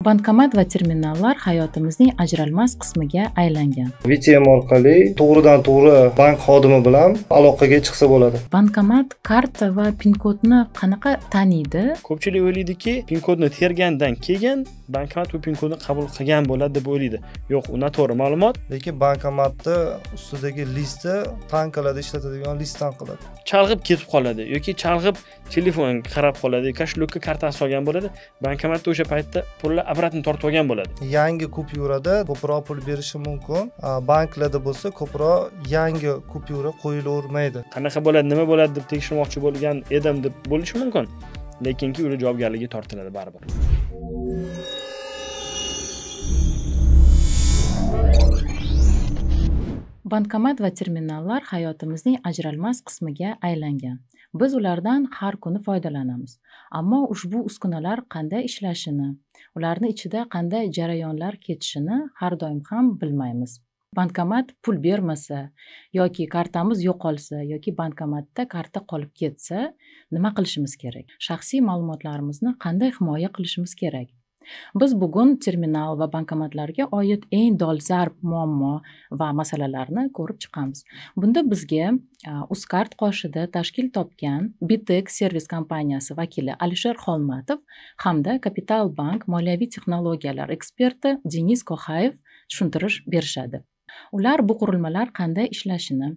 Bankomat va terminallar hayotimizning ajralmas qismiga aylangan. VTM orqali to'g'ridan to'g'ri bank xodimi bilan aloqaga chiqsa bo'ladi. Bankomat karta va pin kodni qanaqa taniydi? Ko'pchilik o'ylaydiki, pin kodni tergandan keyin bankomat bu pin kodni qabul qilgan bo'ladi deb o'ylaydi. Yo'q, u noto'g'ri ma'lumot. Lekin bankomatni ustidagi listni tankalarda ishlatadigan listdan qiladi. Chalg'ib ketib qoladi yoki chalg'ib telefonga qarab qoladi, kashlyokka kartasi olgan bo'ladi. Bankomatda o'sha paytda pullar obratni tortib olgan bo'ladi. Yangi kupyurada ko'proq pul berishi mumkin. Banklarda bo'lsa ko'proq yangi kupyura qo'yilavermaydi. Qanaqa bo'ladi, nima bo'ladi deb tekshirmoqchi bo'lgan edim deb bo'lishi mumkin. Lekinki ular javobgarligi tortiladi baribir. Bankomat va terminallar hayotimizning ajralmas qismiga aylangan. Biz ulardan har kuni foydalanamiz. Ammo ushbu uskunalar qanday ishlashini, ularning ichida qanday jarayonlar ketishini har doim ham bilmaymiz. Bankomat pul bermasa yoki kartamiz yo'qolsa yoki bankomatda karta qolib ketsa, nima qilishimiz kerak? Shaxsiy ma'lumotlarimizni qanday himoya qilishimiz kerak? Biz bugun terminal va bankomatlarga oid eng dolzarb muammo va masalalarni ko'rib chiqamiz. Bunda bizga Uzcard qoshida tashkil topgan Bitek servis kompaniyasi vakili Alisher Xolmatov hamda Kapital Bank moliyaviy texnologiyalar eksperti Deniz Koxayev tushuntirish berishadi. Ular bu qurilmalar qanday ishlashini,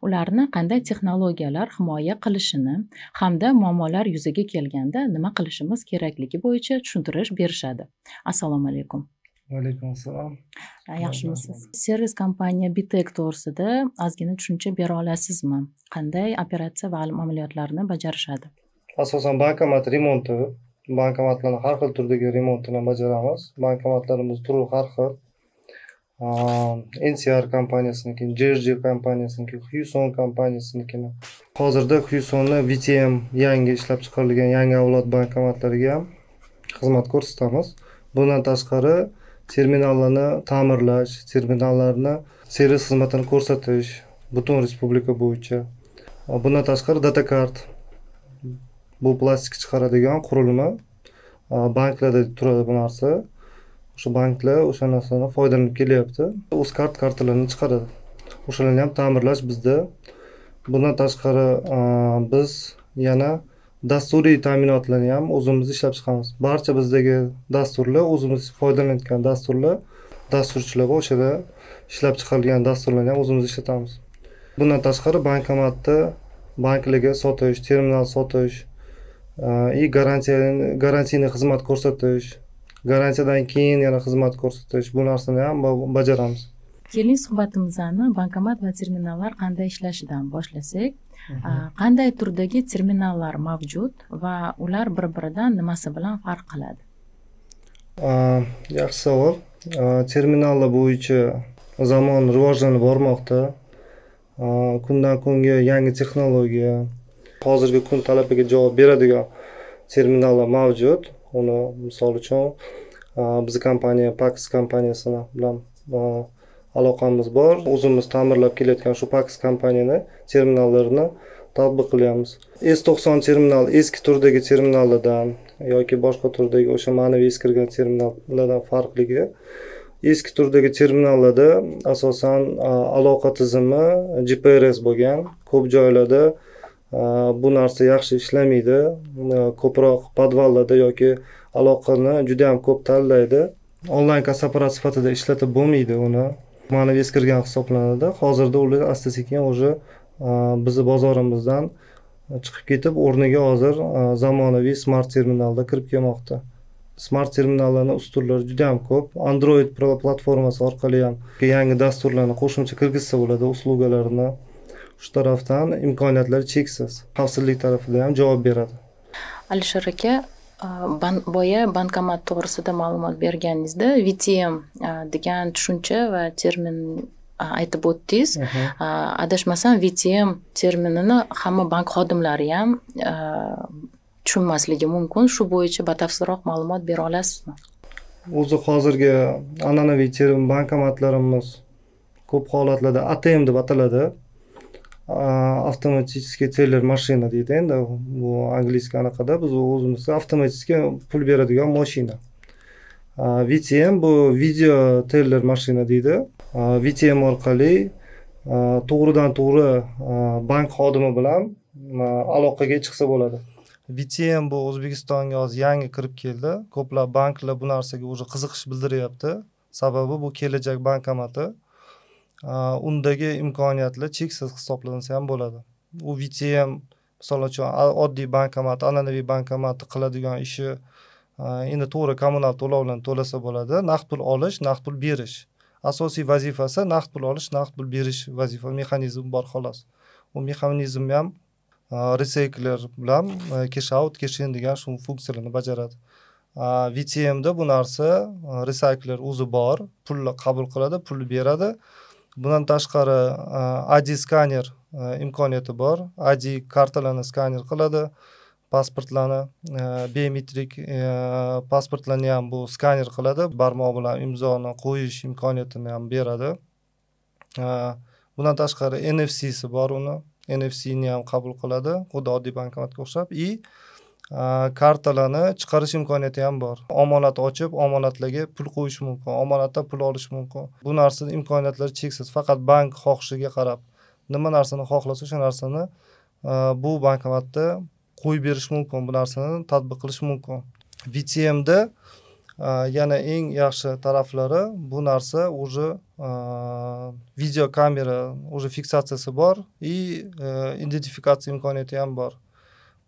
ularni qanday texnologiyalar himoya qilishini hamda muammolar yuzaga kelganda nima qilishimiz kerakligi bo'yicha tushuntirish berishadi. Assalomu alaykum. Va alaykum assalom. Yaxshimisiz? Servis kompaniya Bitek to'g'risida ozgina tushuncha bera olasizmi? Qanday operatsiya va amaliyotlarni bajarishadi? Asosan bankomat remonti, bankomatlarning har xil turdagi remontini bajaramiz. Bankomatlarimiz turi har xil. NCR kompaniyasininki, JRG kompaniyasininki, Hyuson kompaniyasininki. Hozirda Hyusonni VTM yangi ishlab chiqarilgan yangi avlod bankomatlariga ham xizmat ko'rsatamiz. Bundan tashqari terminallarni ta'mirlash, terminallarni servis xizmatini ko'rsatish butun respublika bo'yicha. Bundan tashqari datakart, bu plastik chiqaradigan qurilma, banklarda turadi bu narsa. O'sha banklar o'sha narsadan foydalanib kelyapti. Uzcard kartalarini chiqaradi. O'shalarni ham ta'mirlash bizda. Bundan tashqari biz yana dasturiy ta'minotlarni ham o'zimiz ishlab chiqamiz. Barcha bizdagi dasturlar o'zimiz foydalanayotgan dasturlar, dasturchilar va o'shada ishlab chiqarilgan dasturlarni ham o'zimiz ishlatamiz. Bundan tashqari bankomatda banklarga sotish, terminal sotish, garantiyali xizmat ko'rsatish, garantiyadan keyin yana xizmat ko'rsatish, bu narsani ham bajaramiz. Keling suhbatimizni bankomat va terminallar qanday ishlashidan boshlasak. Qanday turdagi terminallar mavjud va ular bir-biridan nimasi bilan farq qiladi? Yaxshi savol. Terminallar bo'yicha zamon rivojlanib bormoqda. Kundan kunga yangi texnologiya, hozirgi kun talabiga javob beradigan terminallar mavjud. Uni misol uchun biz kompaniya Pax kompaniyasi bilan aloqamiz bor. O'zimiz ta'mirlab kelayotgan shu Pax kompaniyani terminallarini tatbiq qilyapmiz. S90 terminal eski turdagi terminallardan yoki boshqa turdagi o'sha ma'naviy eskirgan terminallardan farqligi, eski turdagi terminallarda asosan aloqa tizimi GPRS bo'lgan. Ko'p joylarda bu narsa yaxshi ishlamaydi. Ko'proq podvallarda yoki aloqani juda ham ko'p tanlaydi. Onlayn kassa apparat sifatida ishlatib bo'lmaydi uni. Ma'naviy eskirgan hisoblanadi. Hozirda ular asta-sekin o'sha bizni bozorimizdan chiqib ketib, o'rniga hozir zamonaviy smart terminalda kirib kelmoqda. Smart terminallarning ustunlari juda ham ko'p. Android platformasi orqali ham yangi dasturlarni qo'shimcha kirgizsa bo'ladi, uslugalarni. Shu tarafdan imkoniyatlar cheksiz. Xavfsizlik tarafida ham javob beradi. Alisher aka, boya bankomat to'g'risida ma'lumot berganingizda VTM degan tushuncha va termin aytib o'tdingiz. Adashmasam VTM terminini hamma bank xodimlari ham tushunmasligi mumkin. Shu bo'yicha batafsilroq ma'lumot bera olasizmi? O'zi hozirgi an'anaviy termin bankomatlarimiz ko'p holatlarda ATM deb ataladi. Avtomatik teller mashina deydi endi, bu angliy anaqada biz o'zimizga avtomatik pul beradigan mashina. VTM bu video teller mashina deydi. VTM orqali to'g'ridan to'g'ri bank xodimi bilan aloqaga chiqsa bo'ladi. VTM bu O'zbekistonga hozir yangi kirib keldi. Ko'plab banklar bu narsaga уже qiziqish bildiryapti. Sababi bu kelajak bankomati. Undagi imkoniyatlar cheksiz hisoblansa ham bo'ladi. U VTM misol uchun oddiy bankomat, an'anaviy bankomat qiladigan ishi endi to'g'ri kommunal to'lovlarni to'lasa bo'ladi. Naqd pul olish, naqd pul berish. Asosiy vazifasi naqd pul olish, naqd pul berish vazifa mexanizmi bor xolos. U mexanizm ham recycler bilan cash out, cash in degan shu funksiyalarni bajaradi. VTM da bu narsa recycler o'zi bor, pulni qabul qiladi, pulni beradi. Bundan tashqari ID skaner imkoniyati bor. ID kartalarni skaner qiladi, pasportlarni, biometrik pasportlarni ham bu skaner qiladi, barmoq bilan imzoni qo'yish imkoniyatini ham beradi. Bundan tashqari NFC'si bor uni. NFC ni ham qabul qiladi, xuddi oddiy bankomatga o'xshab. Kartalarni chiqarish imkoniyati ham bor. Omonat ochib, omonatlarga pul qo'yish mumkin, omonatdan pul olish mumkin. Bu narsaning imkoniyatlari cheksiz. Faqat bank xohishiga qarab, nima narsani xohlasa o'sha narsani bu bankomatda qo'yib berish mumkin, bu narsani tatbiq qilish mumkin. VTM da yana eng yaxshi taraflari bu narsa уже video kamera уже fiksatsiyasi bor и identifikatsiya imkoniyati ham bor.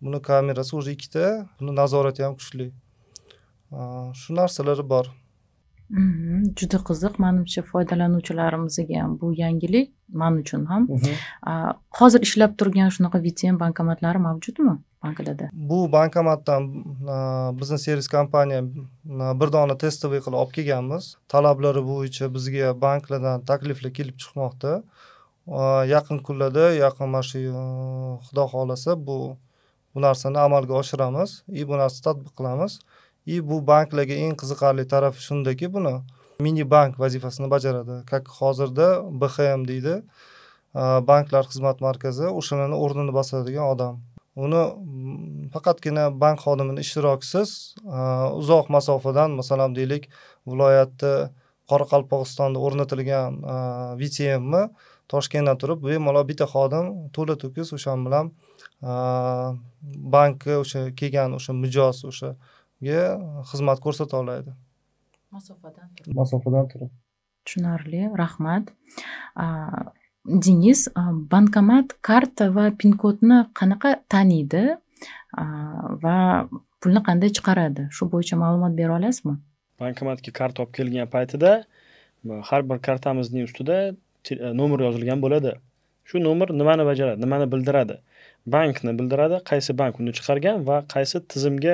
Buni kamerasi уже ikkita, buni nazorati ham kuchli. Shu narsalari bor. Juda qiziq, menimcha foydalanuvchilarimizga ham bu yangilik, men uchun ham. Hozir ishlab turgan shunaqa VTM bankomatlari mavjudmi banklarda? Bu bankomatdan bizning servis kompaniya bir dona testoviy qilib olib kelganmiz. Talablari bo'yicha bizga banklardan takliflar kelib chiqmoqda. Yaqin kunlarda, yaqin mana xudo xolasa bu narsani amalga oshiramiz, bu narsani tatbiq qilamiz. Bu banklarga eng qiziqarli tarafi shundaki, buni mini bank vazifasini bajaradi. Hozirda BXM deydi, banklar xizmat markazi, o'shaning o'rnini bosadigan odam. Uni faqatgina bank xodimining ishtirokisiz uzoq masofadan, masalan deylik, viloyatda Qoraqalpog'istonda o'rnatilgan VTMni Toshkentdan turib bemalol bitta xodim to'la to'kis o'sha bilan bankka o'sha kelgan o'sha mijoz o'shaga xizmat ko'rsata oladi. Masofadan turib. Tushunarli, rahmat. Dengiz, bankomat karta va pin kodni qanaqa taniydi va pulni qanday chiqaradi? Shu bo'yicha ma'lumot bera olasizmi? Bankomatga karta olib kelgan paytida har bir kartamizning ustida nomer yozilgan bo'ladi. Shu nomer nimani bajaradi, nimani bildiradi? Bankni bildiradi, qaysi bank uni chiqargan va qaysi tizimga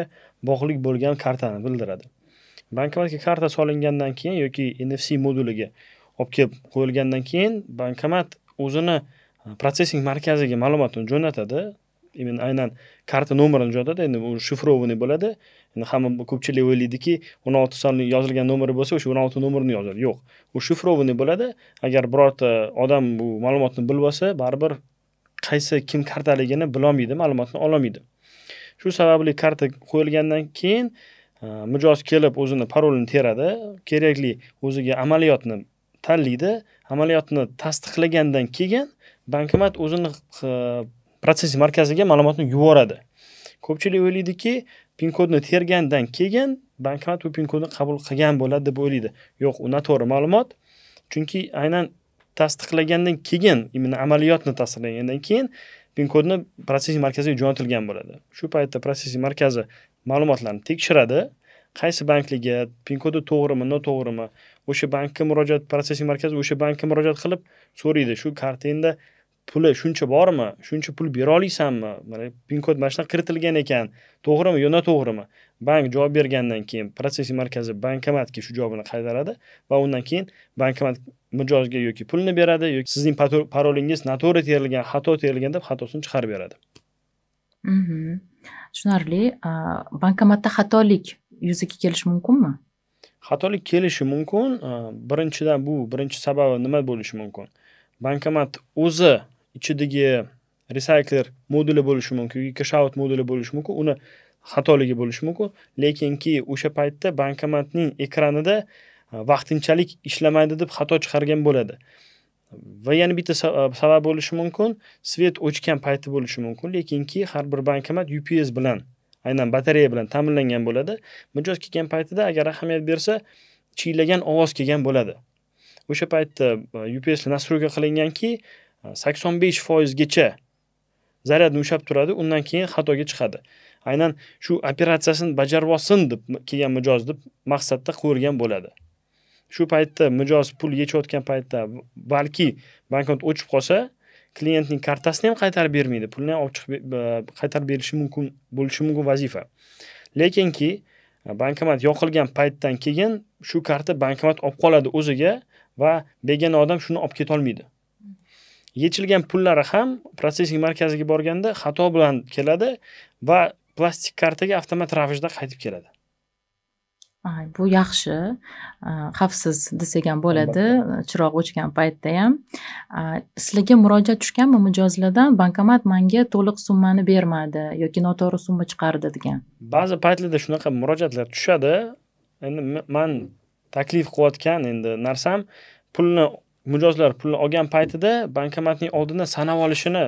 bog'liq bo'lgan kartani bildiradi. Bankomatga karta solingandan keyin yoki NFC moduliga olib kelib qo'yilgandan keyin bankomat o'zini protsessing markaziga ma'lumotni jo'natadi. Aynan karta nomerini jo'natadi. Endi u shifrovanniy bo'ladi. Endi hamma ko'pchilik o'ylaydiki, 16 sonli yozilgan nomeri bo'lsa, o'sha 16 nomerini yozadi. Yo'q. U shifrovanniy bo'ladi. Agar birorta odam bu ma'lumotni bilmasa, baribir qaysi kim kartaligini bilolmaydi, ma'lumotni ololmaydi. Shu sababli karta qo'yilgandan keyin mijoz kelib o'zini parolini teradi, kerakli o'ziga amaliyotni tanlaydi. Amaliyotni tasdiqlagandan keyin bankomat o'zini protsessing markaziga ma'lumotni yuboradi. Ko'pchilik o'ylaydiki, pin kodni tergandan keyin bankomat bu pin kodni qabul qilgan bo'ladi deb o'ylaydi. Yo'q, u noto'g'ri ma'lumot. Chunki aynan tasdiqlagandan keyin, amaliyotni tasdiqlagandan keyin pin kodni protsessing markaziga jo'natilgan bo'ladi. Shu paytda protsessing markazi ma'lumotlarni tekshiradi, qaysi bankligi, pin kodi to'g'rimi, noto'g'rimi, o'sha bankka murojaat, protsessing markazi o'sha bankka murojaat qilib so'raydi, shu kartingda puli shuncha bormi, shuncha pul bera olasanmi, mana pin kod mana shunaqa kiritilgan ekan, to'g'rimi yo noto'g'rimi? Bank javob bergandan keyin protsessing markazi bankomatga shu javobni qaytaradi va undan keyin bankomat mijozga yoki pulni beradi yoki sizning parolingiz noto'g'ri terilgan, xato terilgan deb xatosini chiqarib beradi. Tushunarli. Bankomatda xatolik yuzaga kelishi mumkinmi? Xatolik kelishi mumkin. Birinchi sababi nima bo'lishi mumkin? Bankomat o'zi ichidagi recycler moduli bo'lishi mumkin, yoki cash out moduli bo'lishi mumkin. Uni xatoligi bo'lishi mumkin, lekinki o'sha paytda bankomatning ekranida vaqtinchalik ishlamaydi deb xato chiqargan bo'ladi. Va yana bitta sabab bo'lishi mumkin, svet o'chgan payti bo'lishi mumkin, lekinki har bir bankomat UPS bilan, aynan batareya bilan ta'minlangan bo'ladi. Mijoz kelgan paytida agar ahamiyat bersa, chiylagan ovoz kelgan bo'ladi. O'sha paytda UPS nastroyga qilinganki, 85% gacha zaryadni ushlab turadi, undan keyin xatoga chiqadi. Aynan shu operatsiyasini bajarib olsin deb kelgan mijoz deb maqsadda qo'yilgan bo'ladi. Shu paytda mijoz pul yechayotgan paytda balki bankomat o'chib qolsa, klientning kartasini ham qaytarib bermaydi, pulni ham olib chiqib qaytarib berishi mumkin bo'lishi mumkin vazifa. Lekinki bankomat yoqilgan paytdan keyin shu karta bankomat olib qoladi o'ziga va begona odam shuni olib keta olmaydi. Yechilgan pullari ham protsessing markaziga borganda xato bilan keladi va plastik kartaga avtomat ravishda qaytib keladi. Bu yaxshi, xavfsiz desak ham bo'ladi, chiroq o'chgan paytda ham. Sizlarga murojaat tushganmi mijozlardan, bankomat menga to'liq summani bermadi yoki noto'g'ri summa chiqardi degan? Ba'zi paytlarda shunaqa murojaatlar tushadi. Endi men taklif qilayotgan narsam, mijozlar pulni olgan paytida bankomatning oldidan sanab olishini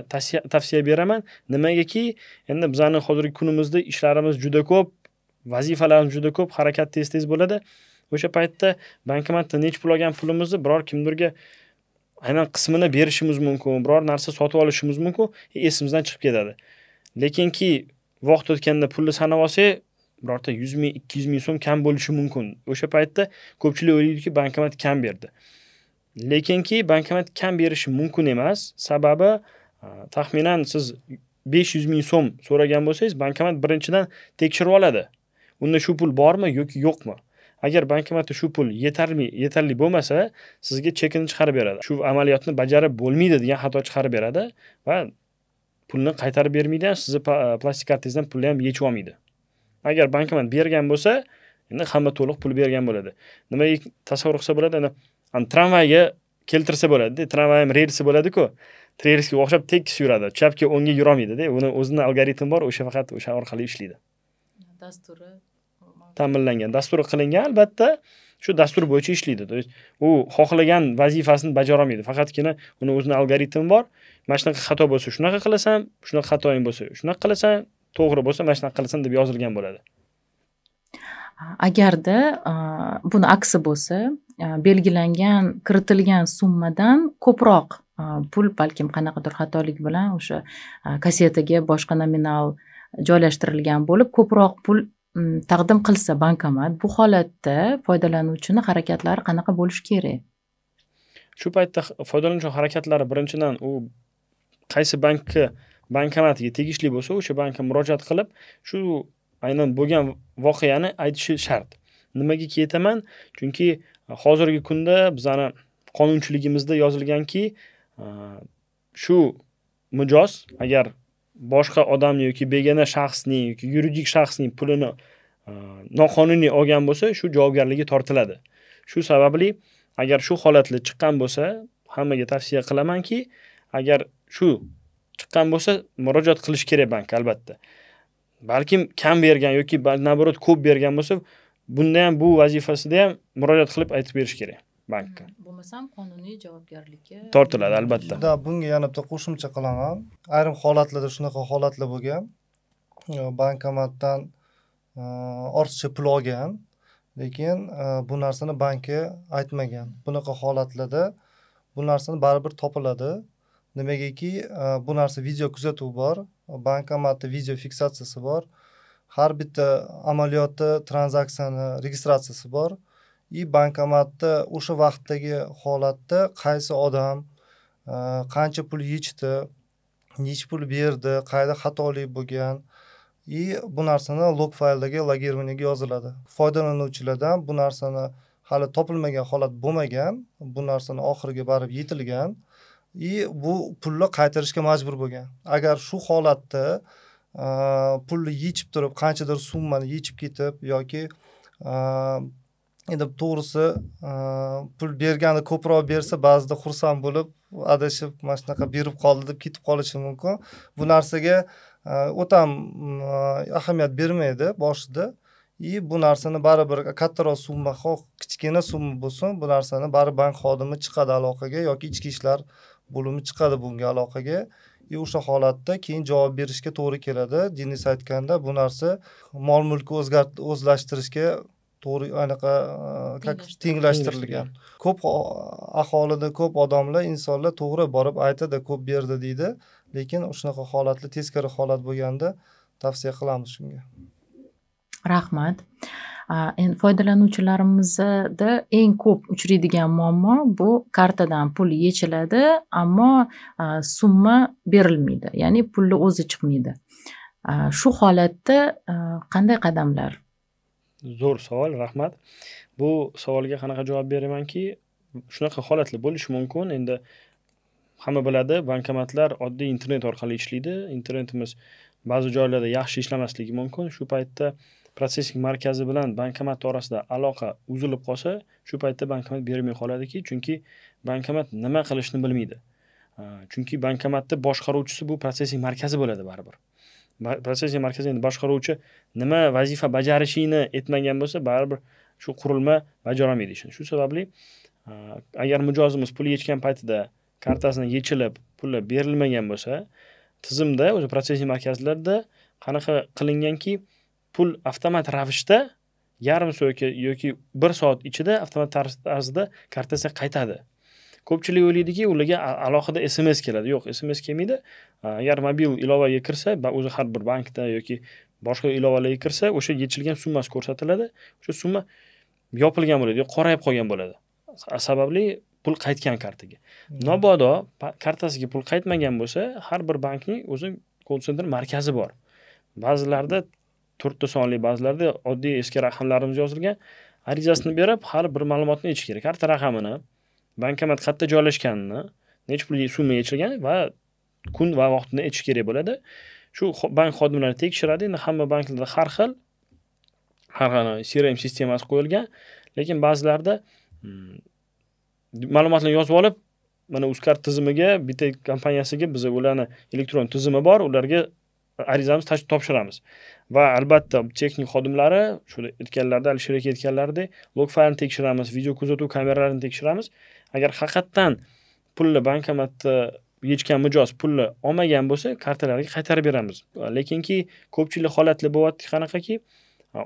tavsiya beraman. Nimagaki, endi bizning hozirgi kunimizda ishlarimiz juda ko'p, vazifalarimiz juda ko'p, harakat tez bo'ladi. O'sha paytda bankomatda nechta pul olgan pulimizni biror kimdirga aynan qismini berishimiz mumkin, biror narsa sotib olishimiz mumkin, esimizdan chiqib ketadi. Lekinki vaqt o'tganda pulni sanab olsak, birorta 100 ming, 200 ming so'm kam bo'lishi mumkin. O'sha paytda ko'pchilik o'ylaydiki, bankomat kam berdi. Lekinki bankomat kam berishi mumkin emas. Sababi taxminan siz 500 ming so'm so'ragan bo'lsangiz, bankomat birinchidan tekshirib oladi. Unda shu pul bormi yoki yo'qmi? Agar bankomatda shu pul yetarli bo'lmasa, sizga chekini chiqarib beradi. Shu amaliyotni bajarib bo'lmaydi degan xato chiqarib beradi va pulni qaytarib bermaydi, sizni plastik kartangizdan pulni ham yechib olmaydi. Agar bankomat bergan bo'lsa, endi hamma to'liq pul bergan bo'ladi. Nimaga tasavvur qilsa bo'ladi? Tramvayga keltirsa bo'ladi. Tramvay ham relsi bo'ladi-ku. Relsga o'xshab tekis yuradi. Chapga o'ngga yura olmaydi-da. Uni o'zining algoritmi bor, faqat o'sha orqali ishlaydi. Dasturi ta'minlangan, dasturi qilingan, albatta shu dastur bo'yicha ishlaydi. To есть u xohlagan vazifasini bajara olmaydi. Faqatgina uni o'zining algoritmi bor. Mana shunaqa xato bo'lsa, shunaqa qilasan, shunaqa xatoing bo'lsa, shunaqa qilasan, to'g'ri bo'lsa, mana shunaqa qilasan deb yozilgan bo'ladi. Agarda buni aksi bo'lsa, belgilangan, kiritilgan summadan ko'proq pul balkim qanaqadir xatolik bilan o'sha kassetaga boshqa nominal joylashtirilgan bo'lib, ko'proq pul taqdim qilsa bankomat, bu holatda foydalanuvchini harakatlari qanaqa bo'lishi kerak? Shu paytda foydalanuvchi harakatlari birinchidan u qaysi bankomatiga tegishli bo'lsa, o'sha bankka murojaat qilib, shu aynan bo'lgan voqeani aytishi shart. Nimaga aytaman? Chunki hozirgi kunda bizani qonunchiligimizda yozilganki, shu mijoz agar boshqa odamning yoki begona shaxsning yoki yuridik shaxsning pulini noqonuniy olgan bo'lsa, shu javobgarligi tortiladi. Shu sababli agar shu holatlar chiqqan bo'lsa, hammaga tavsiya qilamanki, agar shu chiqqan bo'lsa, murojaat qilish kerak bankka albatta. Balkim kam bergan yoki naborot ko'p bergan bo'lsa, bunda ham bu vazifasida ham murojaat qilib aytib berish kerak bankka. Bo'lmasam qonuniy javobgarlikka tortiladi albatta. Bunga yana bitta qo'shimcha qilaman. Ayrim holatlarda shunaqa holatlar bo'lgan. Bankomatdan ortiqcha pul olgan, lekin bu narsani bankka aytmagan. Bunaqa holatlarda bu narsani baribir topiladi. Nimagaki bu narsa video kuzatuv bor, bankomatda video fiksatsiyasi bor. Har bitta amaliyotda tranzaksiyani registratsiyasi bor. Bankomatda o'sha vaqtdagi holatda qaysi odam qancha pul yechdi, necha pul berdi, qayerda xatolik bo'lgan, bu narsani log fayldagi logirованиеga yoziladi. Foydalanuvchilardan bu narsani hali topilmagan holat bo'lmagan, bu narsani oxiriga barib yetilgan, bu pulni qaytarishga majbur bo'lgan. Agar shu holatda pulni yechib turib, qanchadir summani yechib ketib yoki endi to'g'risi pul bergani ko'proq bersa, ba'zida xursand bo'lib, adashib mana shunaqa berib qoldi deb ketib qolishi mumkin. Bu narsaga o'ta ahamiyat bermaydi boshida. Bu narsani baribir kattaroq summa, xoh kichkina summa bo'lsin, bu narsani baribir bank xodimi chiqadi aloqaga yoki ichki ishlar bo'limi chiqadi bunga aloqaga. O'sha holatda keyin javob berishga to'g'ri keladi. Denis aytganda bu narsa mol-mulkni o'zlashtirishga to'g'ri anaqa tenglashtirilgan. Ko'p aholida ko'p odamlar, insonlar to'g'ri borib aytadi, ko'p berdi deydi, lekin shunaqa holatlar teskari holat bo'lganda tavsiya qilamiz shunga. Rahmat. Endi foydalanuvchilarimizda eng ko'p uchraydigan muammo bu kartadan pul yechiladi, ammo summa berilmaydi, ya'ni pulni o'zi chiqmaydi. Shu holatda qanday qadamlar? Zo'r savol, rahmat. Bu savolga qanaqa javob beramanki, shunaqa holatlar bo'lishi mumkin. Endi hamma biladi, bankomatlar oddiy internet orqali ishlaydi. Internetimiz ba'zi joylarda yaxshi ishlamasligi mumkin. Shu paytda protsessing markazi bilan bankomat orasida aloqa uzilib qolsa, shu paytda bankomat bermay qoladiki, chunki bankomat nima qilishni bilmaydi. Chunki bankomatda boshqaruvchisi bu protsessing markazi bo'ladi baribir. Protsessing markazi endi boshqaruvchi nima vazifa bajarishini aytmagan bo'lsa, baribir shu qurilma bajara olmaydi ishini. Shu sababli agar mijozimiz pul yechgan paytida kartasidan yechilib, puli berilmagan bo'lsa, tizimda o'zi protsessing markazlarda qanaqa qilinganki, pul avtomat ravishda yarim soat yoki 1 soat ichida avtomat tarzda kartasiga qaytadi. Ko'pchilik o'ylaydiki, ularga alohida SMS keladi. Yo'q, SMS kelmaydi. Agar mobil ilovaga kirsa, o'zi har bir bankda yoki boshqa ilovalarga kirsa, o'sha yechilgan summasi ko'rsatiladi. O'sha summa yopilgan bo'ladi yoki qorayib qolgan bo'ladi. Sababli pul qaytgan kartaga. Mabodo kartasiga pul qaytmagan bo'lsa, har bir bankning o'zi call center markazi bor. Ba'zilarda 4 sonli, ba'zilarda oddiy eski raqamlarimiz yozilgan, arizasini berib, har bir ma'lumotni aytish kerak. Karta raqamini, bankomat qayerda joylashganini, necha pul summa yechilgan va kun va vaqtini aytish kerak bo'ladi. Shu bank xodimlari tekshiradi. Endi hamma banklarda har xil CRM sistemasi qo'yilgan, lekin ba'zilarda ma'lumotlarni yozib olib, mana Uzcard tizimiga, bitta kompaniyasiga biz ularni elektron tizimi bor, ularga arizamizni topshiramiz. Va albatta texnik xodimlari, shu aytganlarda, Alisher aka aytganlaridek, log faylni tekshiramiz, video kuzatuv kameralarini tekshiramiz. Agar haqiqatan pulni bankomatda yechgan mijoz pulni olmagan bo'lsa, kartalarga qaytarib beramiz. Lekinki ko'pchilik holatlar bo'lyapti qanaqaki,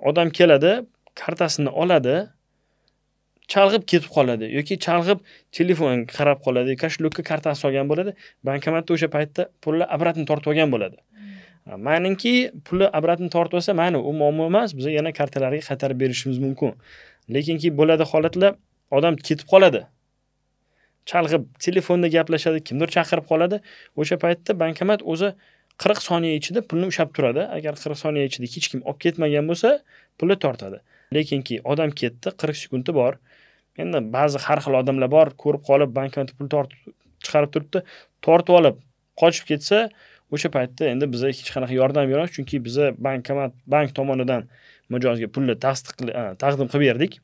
odam keladi, kartasini oladi, chalg'ib ketib qoladi yoki chalg'ib telefon qarab qoladi, kashlyokka kartasi olgan bo'ladi, bankomatda o'sha paytda pulni obratni tortib olgan bo'ladi. Ma'ninki pulni obratni tortib olsa, mana u muammo emas, biz yana kartalarga qaytarib berishimiz mumkin. Lekinki bo'ladi holatlar, odam ketib qoladi. Chalg'ib telefonda gaplashadi, kimdir chaqirib qoladi. O'sha paytda bankomat o'zi 40 soniya ichida pulni ushlab turadi. Agar 40 soniya ichida hech kim olib ketmagan bo'lsa, pulni tortadi. Lekinki odam ketdi, 40 sekundi bor. Endi ba'zi har xil odamlar bor, ko'rib qolib bankomatdan pul chiqarib turibdi, tortib olib qochib ketsa, o'sha paytda endi biz hech qanaqa yordam beramiz, chunki biz bank tomonidan mijozga pulni taqdim qilib berdik.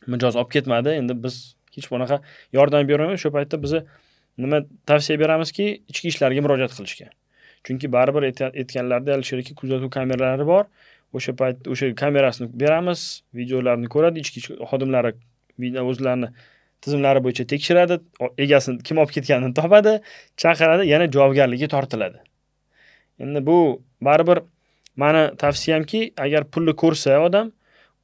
Mijoz olib ketmadi. Endi biz hech bunaqa yordam bermaymiz. Shu paytda biz nima tavsiya beramizki, ichki ishlarga murojaat qilishga. Chunki baribir aytganlarda Alisher aka kuzatuv kameralari bor. O'sha paytda o'sha kamerasini beramiz, videolarni ko'radi, ichki xodimlari o'zlarini tizimlari bo'yicha tekshiradi, egasini kim olib ketganini topadi, chaqiradi, yana javobgarlikka tortiladi. Endi bu baribir meni tavsiyamki, agar pulni ko'rsa odam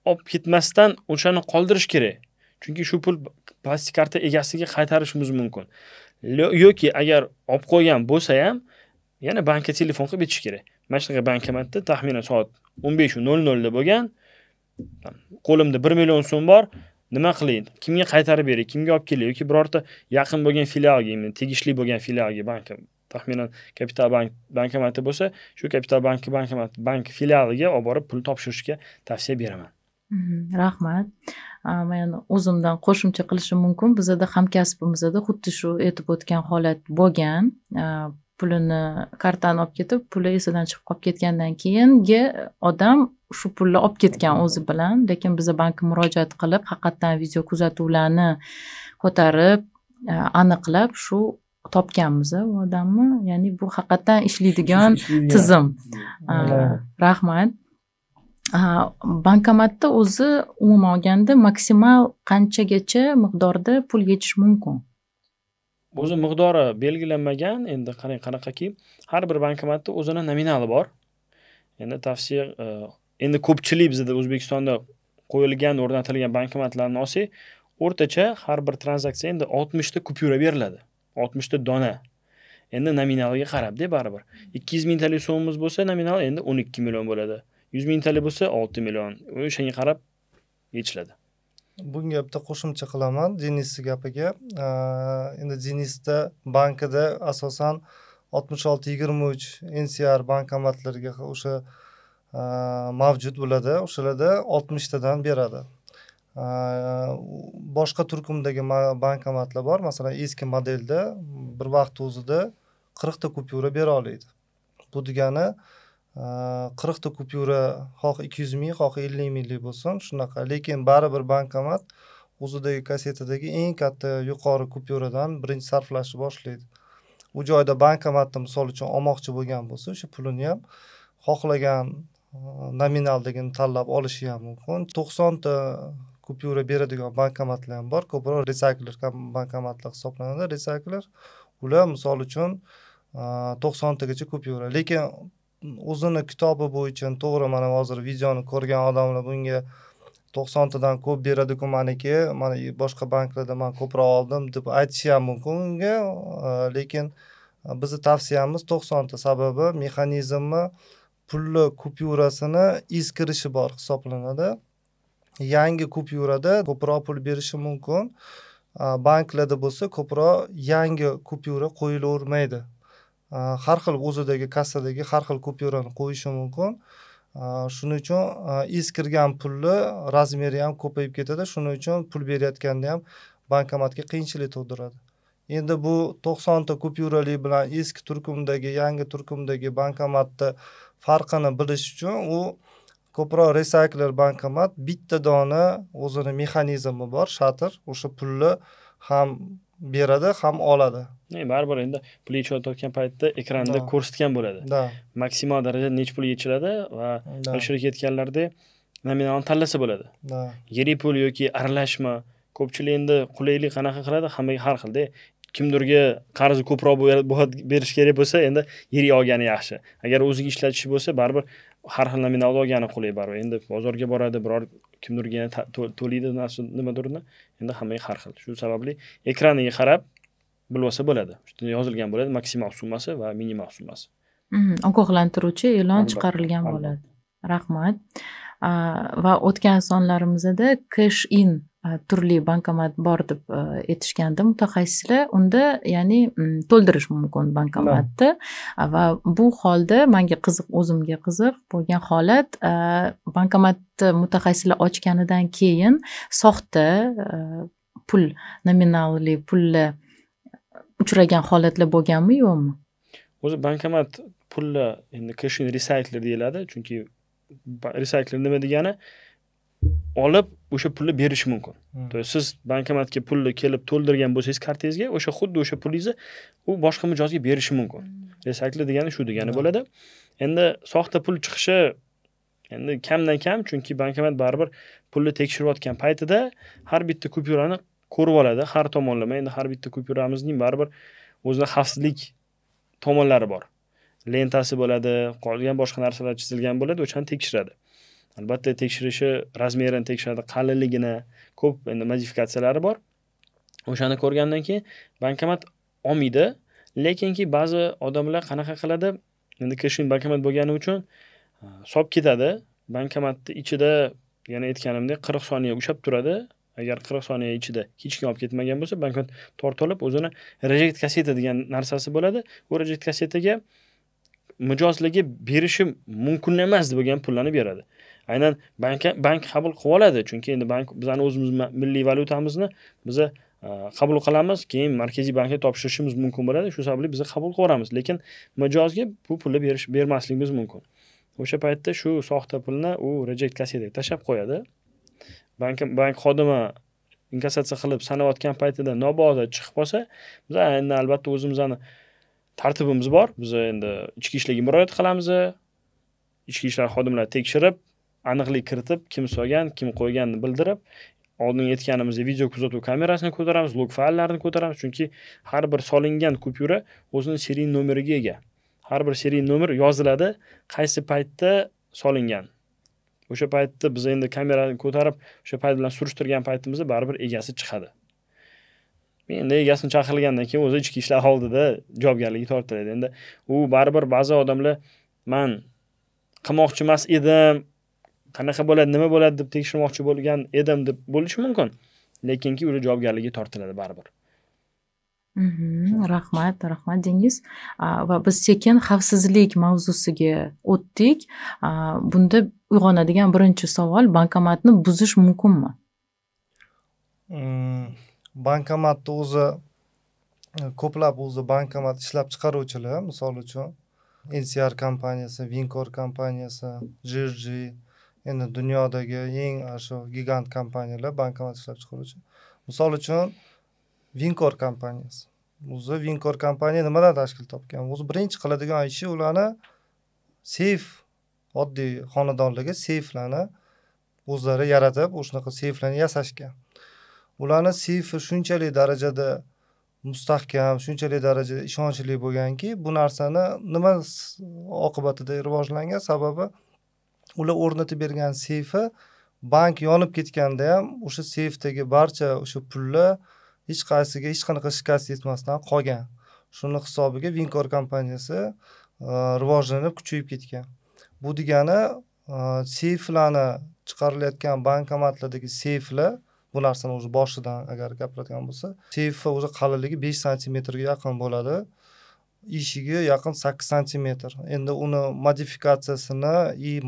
olib ketmasdan o'shani qoldirish kerak. Chunki shu pul plastik karta egasiga qaytarishimiz mumkin. Yoki agar olib qo'ygan bo'lsa ham, yana bankka telefon qilib aytish kerak. Mana shunaqa bankomatda taxminan soat 15:00 da bo'lgan. Qo'limda 1 million so'm bor. Nima qilayin? Kimga qaytarib beray? Kimga olib kelay? Yoki birorta yaqin bo'lgan filialga, tegishli bo'lgan filialga, bank taxminan Kapital bankomati bo'lsa, shu Kapital bank filialiga olib borib pul topshirishga tavsiya beraman. Rahmat. Men o'zimdan qo'shimcha qilishim mumkin. Bizda hamkasbimizda xuddi shu aytib o'tgan holat bo'lgan. Pulini kartani olib ketib, puli esidan chiqib qolib ketgandan keyingi odam shu pulni olib ketgan o'zi bilan, lekin biz bankka murojaat qilib, haqiqatan video kuzatuvlarni ko'tarib, aniqlab shu topganmiz u odamni, ya'ni bu haqiqatdan ishlaydigan tizim. Rahmat. Bankomatda o'zi umuman olganda maksimal qanchagacha miqdorda pul yechish mumkin? O'zi miqdori belgilanmagan. Endi qarang qanaqaki, har bir bankomatda o'zini nominali bor. Endi tavsiya, endi ko'pchilik bizda O'zbekistonda qo'yilgan, o'rnatilgan bankomatlarni olsak, o'rtacha har bir tranzaksiya endi 60 ta kupyura beriladi. 60 ta dona. Endi nominaliga qarab-da baribir. 200 ming talik so'mimiz bo'lsa, nominal endi 12 million bo'ladi. 100 ming talik bo'lsa 6 million. O'shanga qarab yechiladi. Bunga bitta qo'shimcha qilaman Denis gapiga. Endi Denisda bankida asosan 6623 NCR bankomatlariga o'sha mavjud bo'ladi. O'shalarda 60 tadan beradi. Boshqa turkumdagi bankomatlar bor. Masalan, eski modelda bir vaqt o'zida 40 ta kupyura bera oladi. Bu degani 40 ta kupyura xoh 200 ming, xoh 50 minglik bo'lsin, shunaqa. Lekin baribir bankomat o'zidagi kassetadagi eng katta yuqori kupyuradan birinchi sarflashni boshlaydi. U joyda bankomatni misol uchun olmoqchi bo'lgan bo'lsa, o'sha pulini ham xohlagan nominaldagini tanlab olishi ham mumkin. 90 ta kupyura beradigan bankomatlar ham bor. Ko'proq resaykler bankomatlar hisoblanadi. Resaykler ular misol uchun 90 tagacha kupyura. Lekin o'zini kitobi bo'yicha to'g'ri, mana hozir videoni ko'rgan odamlar bunga 90 tadan ko'p beradi-ku meniki, mana boshqa banklarda men ko'proq oldim deb aytishi ham mumkin unga. Lekin bizning tavsiyamiz 90 ta, sababi mexanizmi pulli kupyurasini eskirishi bor hisoblanadi. Yangi kupyurada ko'proq pul berishi mumkin. Banklarda bo'lsa ko'proq yangi kupyura qo'yilavermaydi. Har xil o'zidagi kassadagi har xil kupyurani qo'yishi mumkin. Shuning uchun eskirgan pulli razmeri ham ko'payib ketadi. Shuning uchun pul berayotganda ham bankomatga qiyinchilik tug'diradi. Endi bu 90 ta kupyurali bilan eski turkumdagi, yangi turkumdagi bankomatda farqini bilish uchun u ko'proq resaykler bankomat, bitta dona o'zini mexanizmi bor, shatr, o'sha pulni ham beradi, ham oladi. Baribir endi pul yechayotgan paytda ekranda ko'rsatgan bo'ladi. Maksimal darajada necha pul yechiladi va alishtirib ketganlarda nominalni tanlasa bo'ladi. Yirik pul yoki aralashma, ko'pchilik endi qulaylik qanaqa qiladi, hammaga har xilda. Kimdirga qarzi ko'proq berish kerak bo'lsa, endi yirik olgani yaxshi. Agar o'ziga ishlatishi bo'lsa, baribir har xil nominal olgani qulay baribir. Endi bozorga boradi, biror kimdirga to'laydi nimadirni, endi hammaga har xil. Shu sababli ekraniga qarab bilib olsa bo'ladi. Shunda yozilgan bo'ladi maksimal summasi va minimal summasi. Ogohlantiruvchi e'lon chiqarilgan bo'ladi. Rahmat. Va o'tgan sonlarimizda cash in turli bankomat bor deb aytishganda mutaxassislar, unda ya'ni to'ldirish mumkin bankomatni va bu holda menga o'zimga qiziq bo'lgan holat, bankomatni mutaxassislar ochganidan keyin soxta pul, nominalli pullar uchragan holatlar bo'lganmi yo'qmi? O'zi bankomat pullar endi cash in recycler deyiladi, chunki recycler nima degani? Olib o'sha pulni berish mumkin. Siz bankomatga pulni kelib to'ldirgan bo'lsangiz kartangizga, o'sha xuddi o'sha pulingizni u boshqa mijozga berishi mumkin. Recycler degani shu degani bo'ladi. Endi soxta pul chiqishi endi kamdan kam, chunki bankomat baribir pulni tekshirayotgan paytida har bitta kupyurani ko'rib oladi, har tomonlama. Endi har bitta kupyuramizning baribir o'zida xavfsizlik tomonlari bor. Lentasi bo'ladi, qolgan boshqa narsalar chizilgan bo'ladi, o'shani tekshiradi. Albatta tekshirishi, razmerini tekshiradi, qalinligini, ko'p endi modifikatsiyalari bor. O'shani ko'rgandan keyin bankomat olmaydi, lekinki ba'zi odamlar qanaqa qiladi? Endi cash in bankomat bo'lgani uchun solib ketadi. Bankomatning ichida, yana aytganimdek, 40 soniya ushlab turadi. Agar 40 soniya ichida hech kim olib ketmagan bo'lsa, bankomat tortilib, o'zini reject kasseta degan narsasi bo'ladi. U reject kassetaga mijozlarga berishi mumkin emas bo'lgan pullarni beradi. Aynan bank qabul qilib oladi, chunki endi bank bizning o'zimiz milliy valyutamizni biz qabul qilamiz, keyin markaziy bankka topshirishimiz mumkin bo'ladi. Shu sababli biz qabul qilamiz, lekin mijozga bu pulni bermasligimiz mumkin. O'sha paytda shu soxta pulni u reject kassetaga tashab qo'yadi. Bank xodimi inkassatsiya qilib sanayotgan paytida nobog'da chiqib qolsa, biz endi albatta o'zimizni tartibimiz bor. Biz endi ichki ishlarga murojaat qilamiz. Ichki ishlar xodimlari tekshirib, aniqlik kiritib, kim solgan, kim qo'yganini bildirib, oldin aytganimizdek video kuzatuv kamerasini ko'taramiz, log fayllarini ko'taramiz, chunki har bir solingan kupyura o'zining seriy nomeriga ega. Har bir seriy nomer yoziladi, qaysi paytda solingan. O'sha paytda biz endi kamerani ko'tarib, o'sha payt bilan surishtirgan paytimizda baribir egasi chiqadi. Endi egasini chaqirilgandan keyin o'zi ichki ishlar oldida javobgarligi tortiladi. Endi u baribir ba'zi odamlar men qilmoqchi emas edim, qanaqa bo'ladi, nima bo'ladi deb tekshirmoqchi bo'lgan edim deb bo'lishi mumkin. Lekinki o'zi javobgarligi tortiladi baribir. Rahmat Dengiz. Va biz sekin xavfsizlik mavzusiga o'tdik. Bunda uyg'onadigan birinchi savol, bankomatni buzish mumkinmi? Bankomatni o'zi ko'plab bankomat ishlab chiqaruvchilar, misol uchun NCR kompaniyasi, Vincor kompaniyasi, Jirji, endi dunyodagi eng shu gigant kompaniyalar bankomat ishlab chiqaruvchi. Misol uchun Vincor kompaniyasi. O'zi Vincor kompaniya nimadan tashkil topgan? O'zi birinchi qiladigan ishi ularni seyf, oddiy xonadonlarga seyflarni o'zlari yaratib, o'shunaqa seyflarni yasashgan. Ularni seyfi shunchalik darajada mustahkam, shunchalik darajada ishonchli bo'lganki, bu narsani nima oqibatida rivojlangan? Sababi ular o'rnatib bergan seyfi bank yonib ketganda ham o'sha seyfdagi barcha o'sha pullar hech qaysiga hech qanaqa shikast yetmasdan qolgan. Shuni hisobiga Vincor kompaniyasi rivojlanib, kuchayib ketgan. Bu degani seyflarni chiqarilayotgan bankomatlardagi seyflar, bu narsani o'zi boshidan agar gapiradigan bo'lsa, seyfi o'zi qalinligi 5 santimetrga yaqin bo'ladi. Eshigi yaqin 8 santimetr. Endi uni modifikatsiyasini,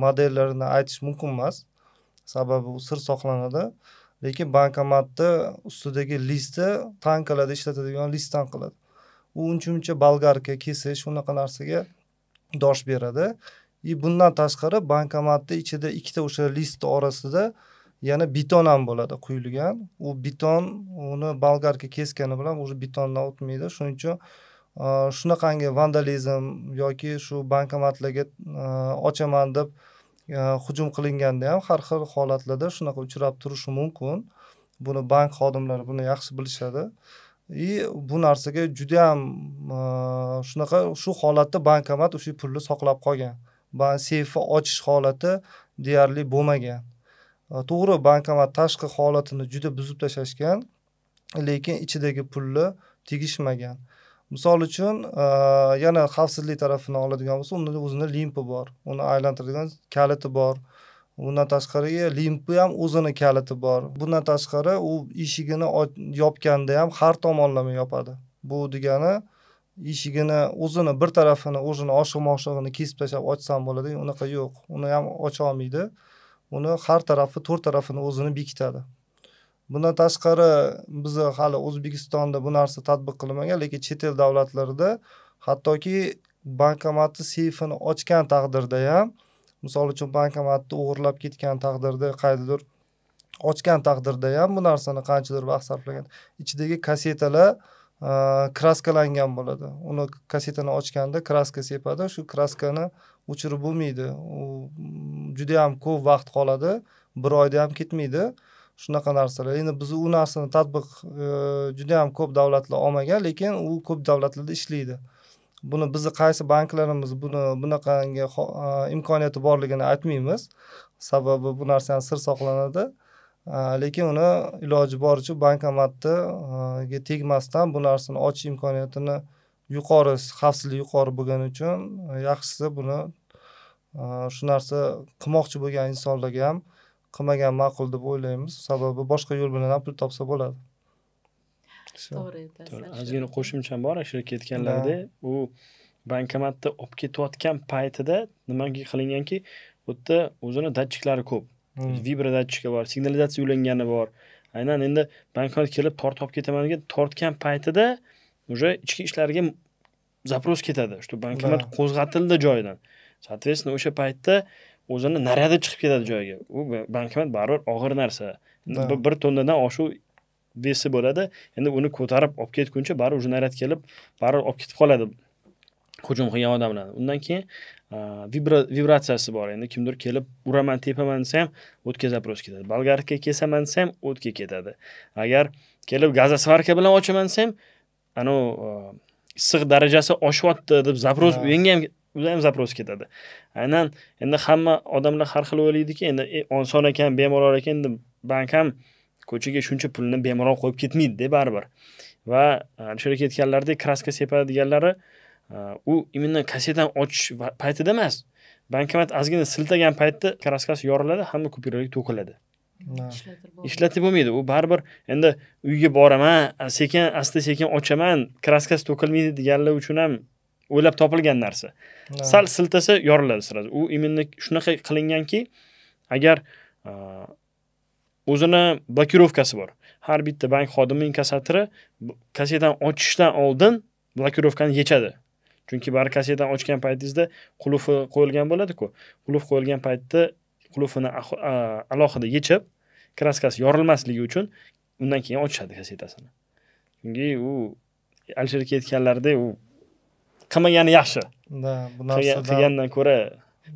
modellarini aytish mumkin emas. Sababi u sir saqlanadi. Lekin bankomatni ustidagi listi tankalarda ishlatadigan listdan qiladi. U uncha bolgarka, kesish, unaqa narsaga dosh beradi. Bundan tashqari bankomatning ichida ikkita o'sha list orasida yana beton ham bo'ladi quyilgan. U beton uni bolgarka keskani bilan o'sha betondan o'tmaydi. Shuning uchun shunaqangi vandalizm yoki shu bankomatlarga ochaman deb hujum qilinganda ham har xil holatlarda shunaqa uchrab turishi mumkin. Buni bank xodimlari buni yaxshi bilishadi. Bu narsaga juda ham shunaqa shu holatda bankomat o'sha pulni saqlab qolgan. Seyfi ochish holati deyarli bo'lmagan. To'g'ri, bankomat tashqi holatini juda buzib tashashgan, lekin ichidagi pulni tegishmagan. Misol uchun, yana xavfsizlik tarafini oladigan bo'lsa, unda o'zining limpi bor. Uni aylantiradigan kaliti bor. Bundan tashqari limpi ham o'zini kaliti bor. Bundan tashqari u eshigini yopganda ham har tomonlama yopadi. Bu degani eshigini o'zini bir tarafini o'zini oshiq-moshig'ini kesib tashlab ochsam bo'ladi, unaqa yo'q. Uni ham ocha olmaydi. Uni har tarafi, to'rt tarafini o'zini bekitadi. Bundan tashqari biz hali O'zbekistonda bu narsa tatbiq qilinmagan, lekin chet el davlatlarida hattoki bankomatni seyfini ochgan taqdirda ham, misol uchun bankomatni o'g'irlab ketgan taqdirda, qaydadir ochgan taqdirda ham bu narsani qanchadir vaqt sarflagan. Ichidagi kasetalar kraskalangan bo'ladi. Uni kasetani ochganda kraska sepadi, shu kraskani o'chirib bo'lmaydi. U juda ham ko'p vaqt qoladi, bir oyda ham ketmaydi. Shunaqa narsalar. Endi biz u narsani tatbiq juda ham ko'p davlatlar olmagan, lekin u ko'p davlatlarda ishlaydi. Buni bizni qaysi banklarimiz bunaqangi imkoniyati borligini aytmaymiz. Sababi bu narsa sir saqlanadi. Lekin uni iloji boricha bankomatga tegmasdan bu narsani ochish imkoniyatini yuqori, xavfsizlik yuqori bo'lgani uchun yaxshisi buni shu narsa qilmoqchi bo'lgan insonlarga ham qilmagan ma'qul deb o'ylaymiz. Sababi boshqa yo'l bilan ham pul topsa bo'ladi. To'g'ri. Ozgina qo'shimcham bor, shirk ketganlarda u bankomatda olib ketayotgan paytida nimaga qilinganki, bu yerda o'zini datchiklari ko'p. Vibra datchiki bor, signalizatsiya ulangani bor. Aynan endi bankomat kelib tortib ketaman degan tortgan paytida o'sha ichki ishlarga zaпрос ketadi. Shu bankomat qo'zg'atildi joyidan. Soответственно, o'sha paytda o'zini naryada chiqib ketadi joyiga. U bankomat baribir og'ir narsa. Bir tonnadan oshuv vesi bo'ladi. Endi uni ko'tarib olib ketguncha baribir jinoyat kelib, baribir olib ketib qoladi hujum qilgan odamlarni. Undan keyin vibratsiyasi bor. Endi kimdir kelib uraman, tepaman desa ham o'tga zaпрос ketadi. Bolgarka kesaman desa ham o'tga ketadi. Agar kelib gazosvarka bilan ochaman desa ham, issiq darajasi oshyapti deb zaпрос uyingga ham zaпрос ketadi. Aynan endi hamma odamlar har xil o'ylaydiki, endi oson ekan, bemalol ekan, endi bank ham ko'chaga shuncha pulni bemalol qo'yib ketmaydi-da baribir. Va o'sha ketganlardek kraska sepadiganlari u imенно kassetani ochish paytida emas. Bankomat ozgina siltagan paytda kraskasi yoriladi, hamma kupyuraga to'kiladi. Ishlatib bo'lmaydi. U baribir endi uyga boraman, asta-sekin ochaman, kraskasi to'kilmaydi deganlar uchun ham o'ylab topilgan narsa. Sal siltasa yoriladi sirasi. U imенно shunaqa qilinganki, agar o'zini blokirovkasi bor. Har bitta bank xodimi inkassatori kassetani ochishdan oldin blokirovkani yechadi. Chunki bar kassetani ochgan paytingizda qulufi qo'yilgan bo'ladi-ku. Qulf qo'yilgan paytda qulfini alohida yechib, kraskasi yorilmasligi uchun undan keyin ochishadi kassetasini. Chunki u Alisher ketganlarda u qilmagani yaxshi. Bu narsadan qilgandan ko'ra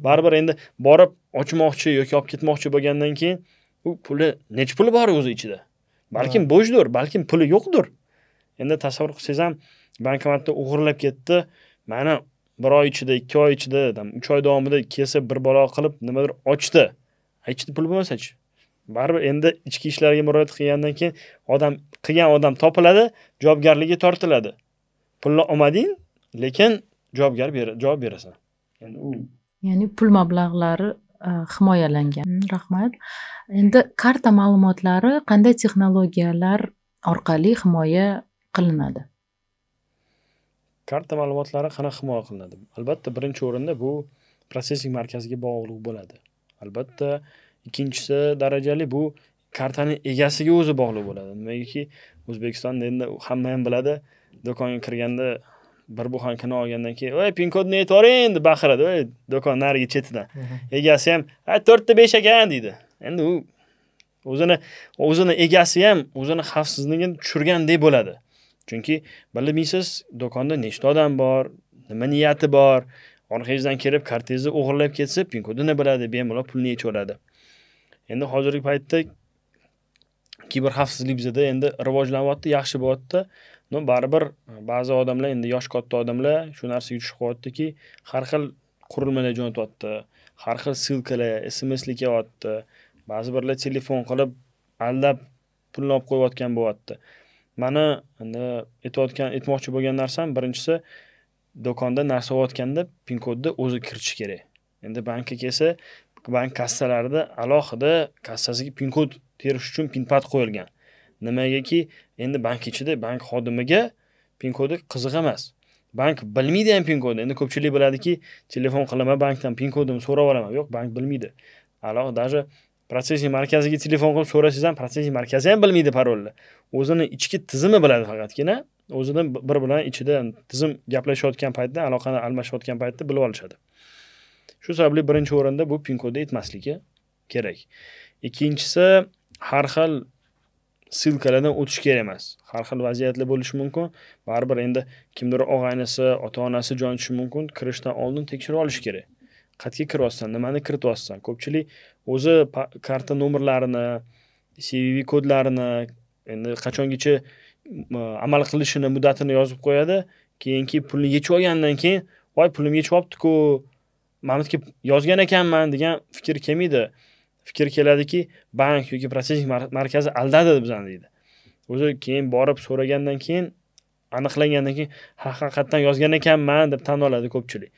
baribir endi borib ochmoqchi yoki olib ketmoqchi bo'lgandan keyin u puli nech puli bor o'zi ichida. Balkim bo'shdir, balkim puli yo'qdir. Endi tasavvur qilsangiz ham bankomatda o'g'irlab ketdi. Mana 1 oy ichida, 2 oy ichida, 3 oy davomida kelsa bir balo qilib nimadir ochdi. Ichida pul bo'lmasa-chi? Baribir endi ichki ishlarga murojaat qilgandan keyin qilgan odam topiladi, javobgarligi tortiladi. Pulni olmading, lekin javob berasan. Ya'ni pul mablag'lari himoyalangan. Rahmat. Endi karta ma'lumotlari qanday texnologiyalar orqali himoya qilinadi? Karta ma'lumotlari qanaqa himoya qilinadi? Albatta, birinchi o'rinda bu protsessing markaziga bog'liq bo'ladi. Albatta, ikkinchisi darajali bu kartaning egasiga o'zi bog'liq bo'ladi. Nimagaki, O'zbekistonda endi hamma ham biladi, do'konga kirganda bir buxankani olgandan keyin, "Voy, pin kodni aytib yuboring" deb baqiradi, "Voy, do'kon narigi chetidan." Egasi ham, "Ha, 4 ta 5 ekan" deydi. Endi u o'zini egasi ham o'zini xavfsizligini tushirgandek bo'ladi. Chunki bilmaysiz, do'konda nechta odam bor, nima niyati bor, orqangizdan kelib kartangizni o'g'irlab ketsa, pin kodini biladi, bemalol pulni yechib oladi. Endi hozirgi paytda kiber xavfsizlik bizda endi rivojlanyapti, yaxshi bo'lyapti. Baribir ba'zi odamlar, endi yosh katta odamlar shu narsaga tushib qolyaptiki, har xil qurilmalar jo'natyapti, har xil silkalar, SMS'lar kelyapti. Ba'zi birlar telefon qilib aldab pulni olib qo'yayotgan bo'lyapti. Mana endi aytmoqchi bo'lgan narsam, birinchisi do'konda narsa olayotganda pin kodni o'zi kiritish kerak. Endi bankka kelsa, bank kassalarida alohida kassasiga pin kod terish uchun pin pad qo'yilgan. Nimagaki, endi bank ichida bank xodimiga pin kodi qiziq emas. Bank bilmaydi ham pin kodni. Endi ko'pchilik biladiki, telefon qilaman bankdan pin kodimni so'rab olaman. Yo'q, bank bilmaydi. Даже protsessing markaziga telefon qilib so'rasangiz ham protsessing markazi ham bilmaydi parolni. O'zini ichki tizimi biladi faqatgina. O'zidan bir bilan ichida tizim gaplashayotgan paytda, aloqani almashayotgan paytda bilib olishadi. Shu sababli birinchi o'rinda bu pin kodni aytmasligi kerak. Ikkinchisi, har xil silkalardan o'tish kerak emas. Har xil vaziyatlar bo'lishi mumkin. Baribir endi kimdir og'aynisi, ota-onasi jo'natishi mumkin. Kirishdan oldin tekshirib olish kerak. Qayerga kiryapsan, nimani kirityapsan? Ko'pchilik o'zi karta nomerlarini, CVV kodlarini, endi qachongacha amal qilishini muddatini yozib qo'yadi. Keyinki pulni yechib olgandan keyin, "Voy, pulim yechib olibdi-ku, Mamutga yozgan ekanman" degan fikr kelmaydi. Fikr keladiki, bank yoki protsessing markazi aldadi bizani deydi. O'zi keyin borib so'ragandan keyin, aniqlangandan keyin haqiqatdan yozgan ekanman deb tan oladi ko'pchilik.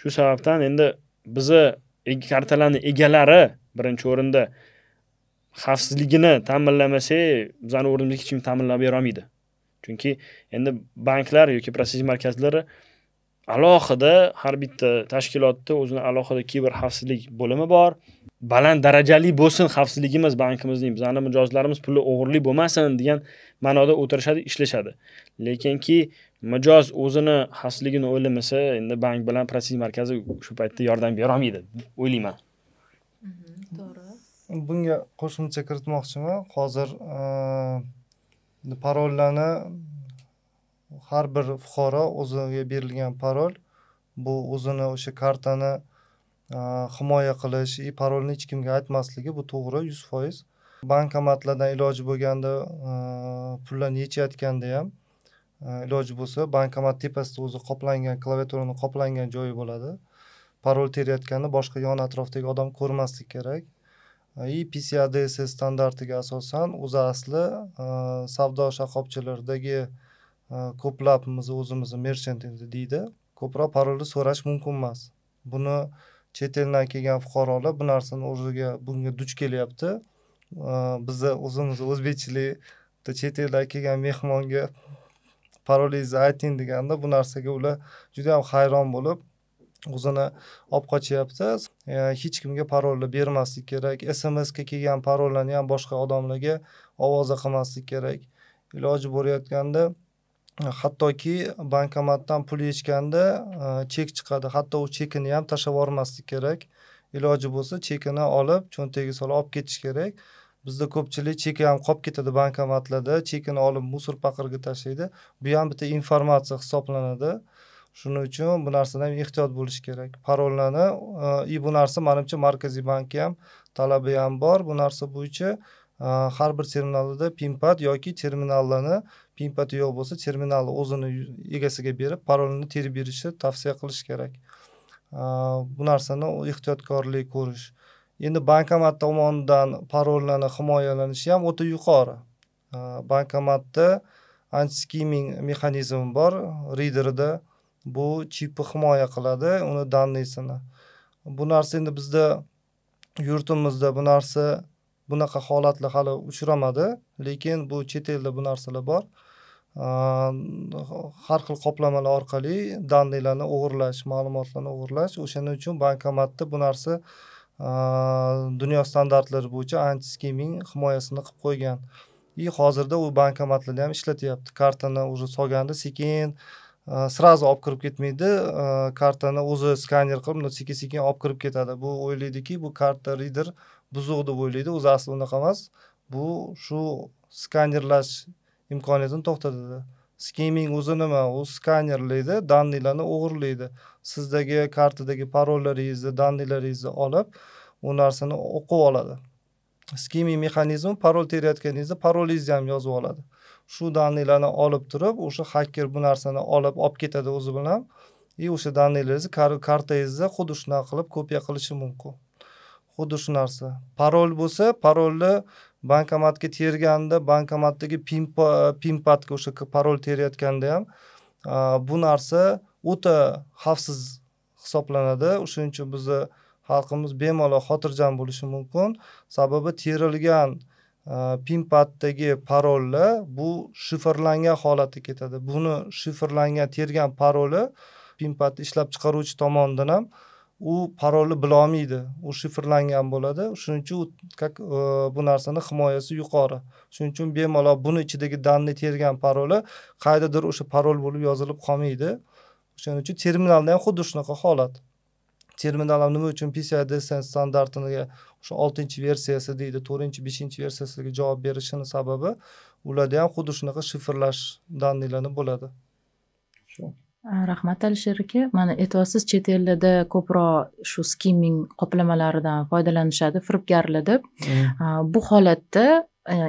Shu sababdan endi bizni kartalarning egalari birinchi o'rinda xavfsizligini ta'minlamasa, bizani o'rnimizga hech kim ta'minlab bera olmaydi. Chunki endi banklar yoki protsessing markazlari alohida har bitta tashkilotda o'zini alohida kiber xavfsizlik bo'limi bor. Baland darajali bo'lsin xavfsizligimiz bankimizning, bizning mijozlarimiz puli o'g'irlik bo'lmasin degan ma'noda o'tirishadi, ishlashadi. Lekinki mijoz o'zini xavfsizligini o'ylamasa, endi bank bilan protsessing markazi shu paytda yordam bera olmaydi, o'ylayman. To'g'ri. Bunga qo'shimcha kiritmoqchiman. Hozir parollarni har bir fuqaro o'ziga berilgan parol bu o'zini o'sha kartani himoya qilish, parolni hech kimga aytmasligi bu to'g'ri 100%. Bankomatlardan iloji bo'lganda pullarni yechayotganda ham iloji bo'lsa bankomat tepasida o'zi qoplangan, klaviaturani qoplangan joyi bo'ladi. Parol terayotganda boshqa yon atrofdagi odam ko'rmaslik kerak. PCI DSS standartiga asosan o'zi asli savdo shoxobchalaridagi ko'plab o'zimizni merchant deydi. Ko'proq parolni so'rash mumkin emas. Buni chet eldan kelgan fuqarolar bu narsani o'ziga bunga duch kelyapti. Bizni o'zimiz o'zbekchilik chet eldan kelgan mehmonga parolingizni ayting deganda bu narsaga ular juda ham hayron bo'lib o'zini olib qochyapti. Hech kimga parolni bermaslik kerak. SMS ga kelgan parollarni ham boshqa odamlarga ovoza qilmaslik kerak. Iloji bo'layotganda hattoki bankomatdan pul yechganda chek chiqadi. Hatto u chekini ham tashlab yubormaslik kerak. Iloji bo'lsa chekini olib cho'ntagiga solib olib ketish kerak. Bizda ko'pchilik cheki ham qolib ketadi bankomatlarda, chekini olib musor paqirga tashlaydi. Bu ham bitta informatsiya hisoblanadi. Shuning uchun bu narsadan ehtiyot bo'lish kerak. Parollarni bu narsa menimcha Markaziy bankka ham talabi ham bor. Bu narsa bo'yicha har bir terminalda PIN-pad yoki terminallarni PIN-padi yo'q bo'lsa, terminalni o'zini egasiga berib, parolni terib berishni tavsiya qilish kerak. Bu narsani ehtiyotkorlik ko'rish. Endi bankomat tomonidan parollarni himoyalanishi ham o'ta yuqori. Bankomatda anti-skimming mexanizmi bor, readerida bu chipni himoya qiladi, uni danniysini. Bu narsa endi bizda yurtimizda bu narsa bunaqa holatlar hali uchramadi, lekin bu chet elda bu narsalar bor. Har xil qoplamalar orqali danniylarni o'g'irlash, ma'lumotlarni o'g'irlash, o'shaning uchun bankomatda bu narsa dunyo standartlari bo'yicha anti-skimming himoyasini qilib qo'ygan. Hozirda u bankomatlarni ham ishlatyapti. Kartani o'zi solganda sekin srazu olib kirib ketmaydi. Kartani o'zi skaner qilib, sekin-sekin olib kirib ketadi. Bu o'ylaydiki, bu karta reader buzuq deb o'ylaydi. O'zi asli unaqa emas. Bu shu skanerlash imkoniyatini to'xtatadi. Skimming o'zi nima? U skanerlaydi, danniylarni o'g'irlaydi. Sizdagi kartadagi parollaringizni, danniylaringizni olib, u narsani o'qib oladi. Skimming mexanizmi parol terayotganingizda parolingizni ham yozib oladi. Shu danniylarni olib turib, o'sha hacker bu narsani olib ketadi o'zi bilan. O'sha danniylaringizni kartangizda xuddi shunaqa qilib kopiya qilishi mumkin. Xuddi shu narsa. Parol bo'lsa, parolni bankomatga terganda, bankomatdagi PIN-padga o'sha parol terayotganda ham bu narsa o'ta xavfsiz hisoblanadi. Shuning uchun bizni xalqimiz bemalol xotirjam bo'lishi mumkin. Sababi terilgan PIN-paddagi parollar bu shifrlangan holatda ketadi. Buni shifrlangan tergan paroli PIN-padni ishlab chiqaruvchi tomonidan ham u parolni bila olmaydi. U shifrlangan bo'ladi. Shuning uchun bu narsani himoyasi yuqori. Shuning uchun bemalol buni ichidagi danni tergan paroli qaydadir o'sha parol bo'lib yozilib qolmaydi. Shuning uchun terminalda ham xuddi shunaqa holat. Terminal ham nima uchun PCI DSS standartiga o'sha 6-versiyasi deydi, 4-5-versiyasiga javob berishini sababi ularda ham xuddi shunaqa shifrlash danniylarni bo'ladi. Rahmat Alisher aka. Mana e'tiborsiz chet ellarda ko'proq shu skimming qoplamalaridan foydalanishadi, firibgarlar deb. Bu holatda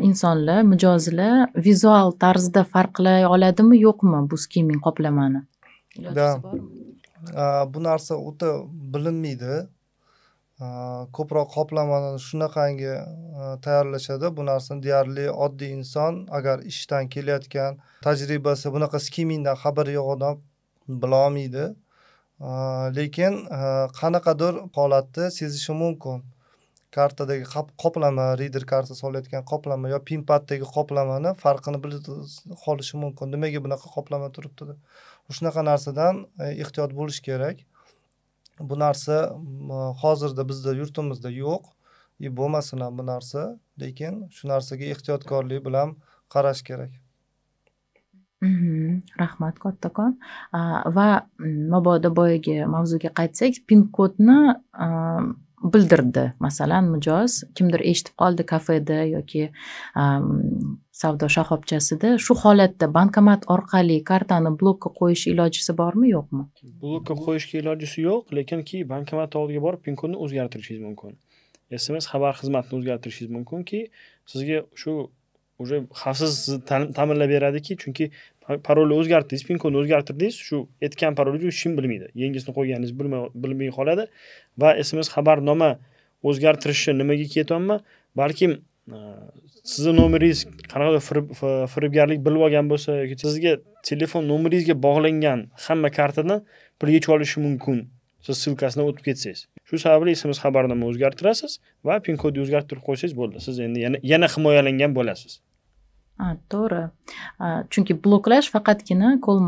insonlar, mijozlar vizual tarzda farqlay oladimi, yo'qmi bu skimming qoplamani? Bu narsa o'ta bilinmaydi. Ko'proq qoplamani shunaqangi tayyorlashadi. Bu narsani deyarli oddiy inson agar ishdan kelayotgan, tajribasi bunaqa skimmingdan xabari yo'q odam bila olmaydi. Lekin qanaqadir holatda sezishi mumkin. Kartadagi qoplama, reader karta solayotgan qoplama yo PIN-paddagi qoplamani farqini bilib qolishi mumkin. Nimaga bunaqa qoplama turibdi deb. Shunaqa narsadan ehtiyot bo'lish kerak. Bu narsa hozirda bizda yurtimizda yo'q. Bo'lmasin ham bu narsa, lekin shu narsaga ehtiyotkorlik bilan qarash kerak. Rahmat kattakon. Va mabodo boyagi mavzuga qaytsak, PIN kodni bildirdi. Masalan, mijoz kimdir eshitib qoldi kafeda yoki savdo shoxobchasida. Shu holatda bankomat orqali kartani blokka qo'yish ilojisi bormi, yo'qmi? Blokka qo'yishga ilojisi yo'q, lekinki bankomat oldiga borib pin kodni o'zgartirishingiz mumkin. SMS xabar xizmatini o'zgartirishingiz mumkinki, sizga shu уже xavfsiz ta'minlab beradiki, chunki parolni o'zgartirdingiz, pin kodni o'zgartirdingiz, shu aytgan parolingizni hech kim bilmaydi. Yangisini qo'yganingiz bilmay qoladi va SMS xabarnoma o'zgartirishi nimaga ketyapman? Balkim sizni nomeringiz qanaqadir firibgarlik bilib olgan bo'lsa yoki sizga telefon nomeringizga bog'langan hamma kartadan pul yechib olishi mumkin. Siz silkasidan o'tib ketsangiz. Shu sababli SMS xabarnoma o'zgartirasiz va pin kodni o'zgartirib qo'ysangiz bo'ldi. Siz endi yana himoyalangan bo'lasiz. To'g'ri. Chunki bloklash faqatgina kol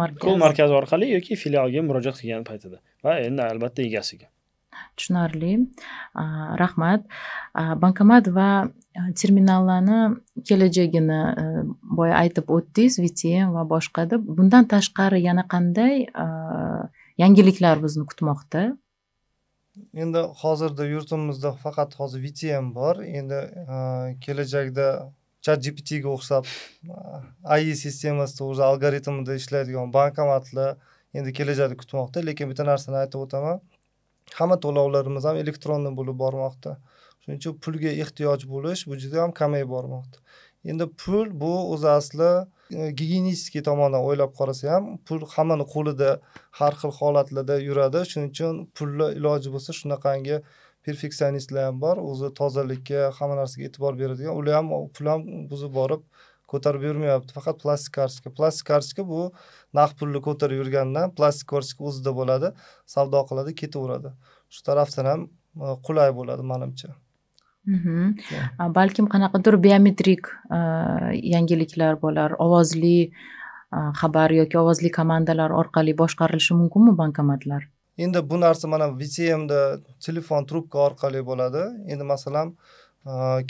markazi orqali yoki filialga murojaat qilgan paytida va endi albatta egasiga. Tushunarli. Rahmat. Bankomat va terminallarni kelajagini boya aytib o'tdingiz, VTM va boshqada. Bundan tashqari yana qanday yangiliklar bizni kutmoqda? Endi hozirda yurtimizda faqat hozir VTM bor. Endi kelajakda ChatGPTga o'xshab AI sistemasida o'zi algoritmda ishlaydigan bankomatlar endi kelajakda kutmoqda. Lekin bitta narsani aytib o'taman. Hamma to'lovlarimiz ham elektron bo'lib bormoqda. Shuning uchun pulga ehtiyoj bo'lish bu juda ham kamayib bormoqda. Endi pul bu o'zi asli gigiyenistik tomondan o'ylab qarasa ham pul hammani qo'lida har xil holatlarda yuradi. Shuning uchun pulni iloji bo'lsa shunaqangi perfeksionistlar ham bor, o'zi tozalikka, hamma narsaga e'tibor beradigan. Ular ham pul ham buzib borib ko'tarib yurmayapti. Faqat plastik kartochka. Plastik kartochka bu naqd pulni ko'tarib yurgandan plastik kartochka o'zida bo'ladi, savdo qiladi, ketaveradi. Shu tarafdan ham qulay bo'ladi menimcha. Balkim qanaqadir biometrik yangiliklar bo'lar, ovozli xabar yoki ovozli komandalar orqali boshqarilishi mumkinmi bankomatlar? Endi bu narsa mana VTMda telefon trubka orqali bo'ladi. Endi masalan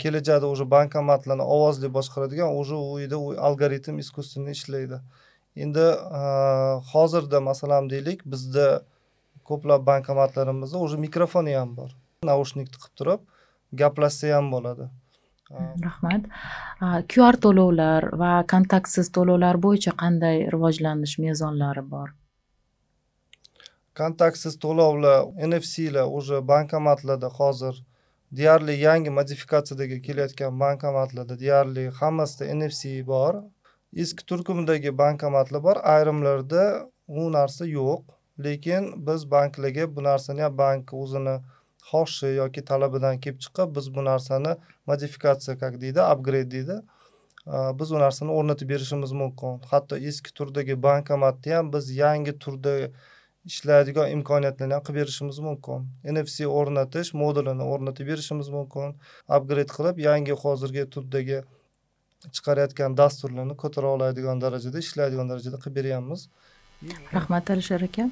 kelajakda o'sha bankomatlarni ovozli boshqaradigan o'sha uyda algoritm искусственный ishlaydi. Endi hozirda masalan deylik, bizda ko'plab bankomatlarimizda o'sha mikrofoni ham bor. Naushnik tiqib turib gaplashsa ham bo'ladi. Rahmat. QR to'lovlar va kontaktsiz to'lovlar bo'yicha qanday rivojlanish mezonlari bor? Kontaktsiz to'lovlar, NFClar o'sha bankomatlarda hozir deyarli yangi modifikatsiyadagi kelayotgan bankomatlarda deyarli hammasida NFC bor. Eski turkumdagi bankomatlar bor, ayrimlarda u narsa yo'q. Lekin biz banklarga bu narsani ham bank o'zini xohishi yoki talabidan kelib chiqib, biz bu narsani modifikatsiya deydi, upgrade deydi. Biz u narsani o'rnatib berishimiz mumkin. Hatto eski turdagi bankomatni ham biz yangi turda ishlaydigan imkoniyatlarni ham qilib berishimiz mumkin. NFC o'rnatish modulini o'rnatib berishimiz mumkin. Upgrade qilib yangi hozirgi turdagi chiqarayotgan dasturlarni ko'tara oladigan darajada, ishlaydigan darajada qilib beryapmiz. Rahmat Alisher aka.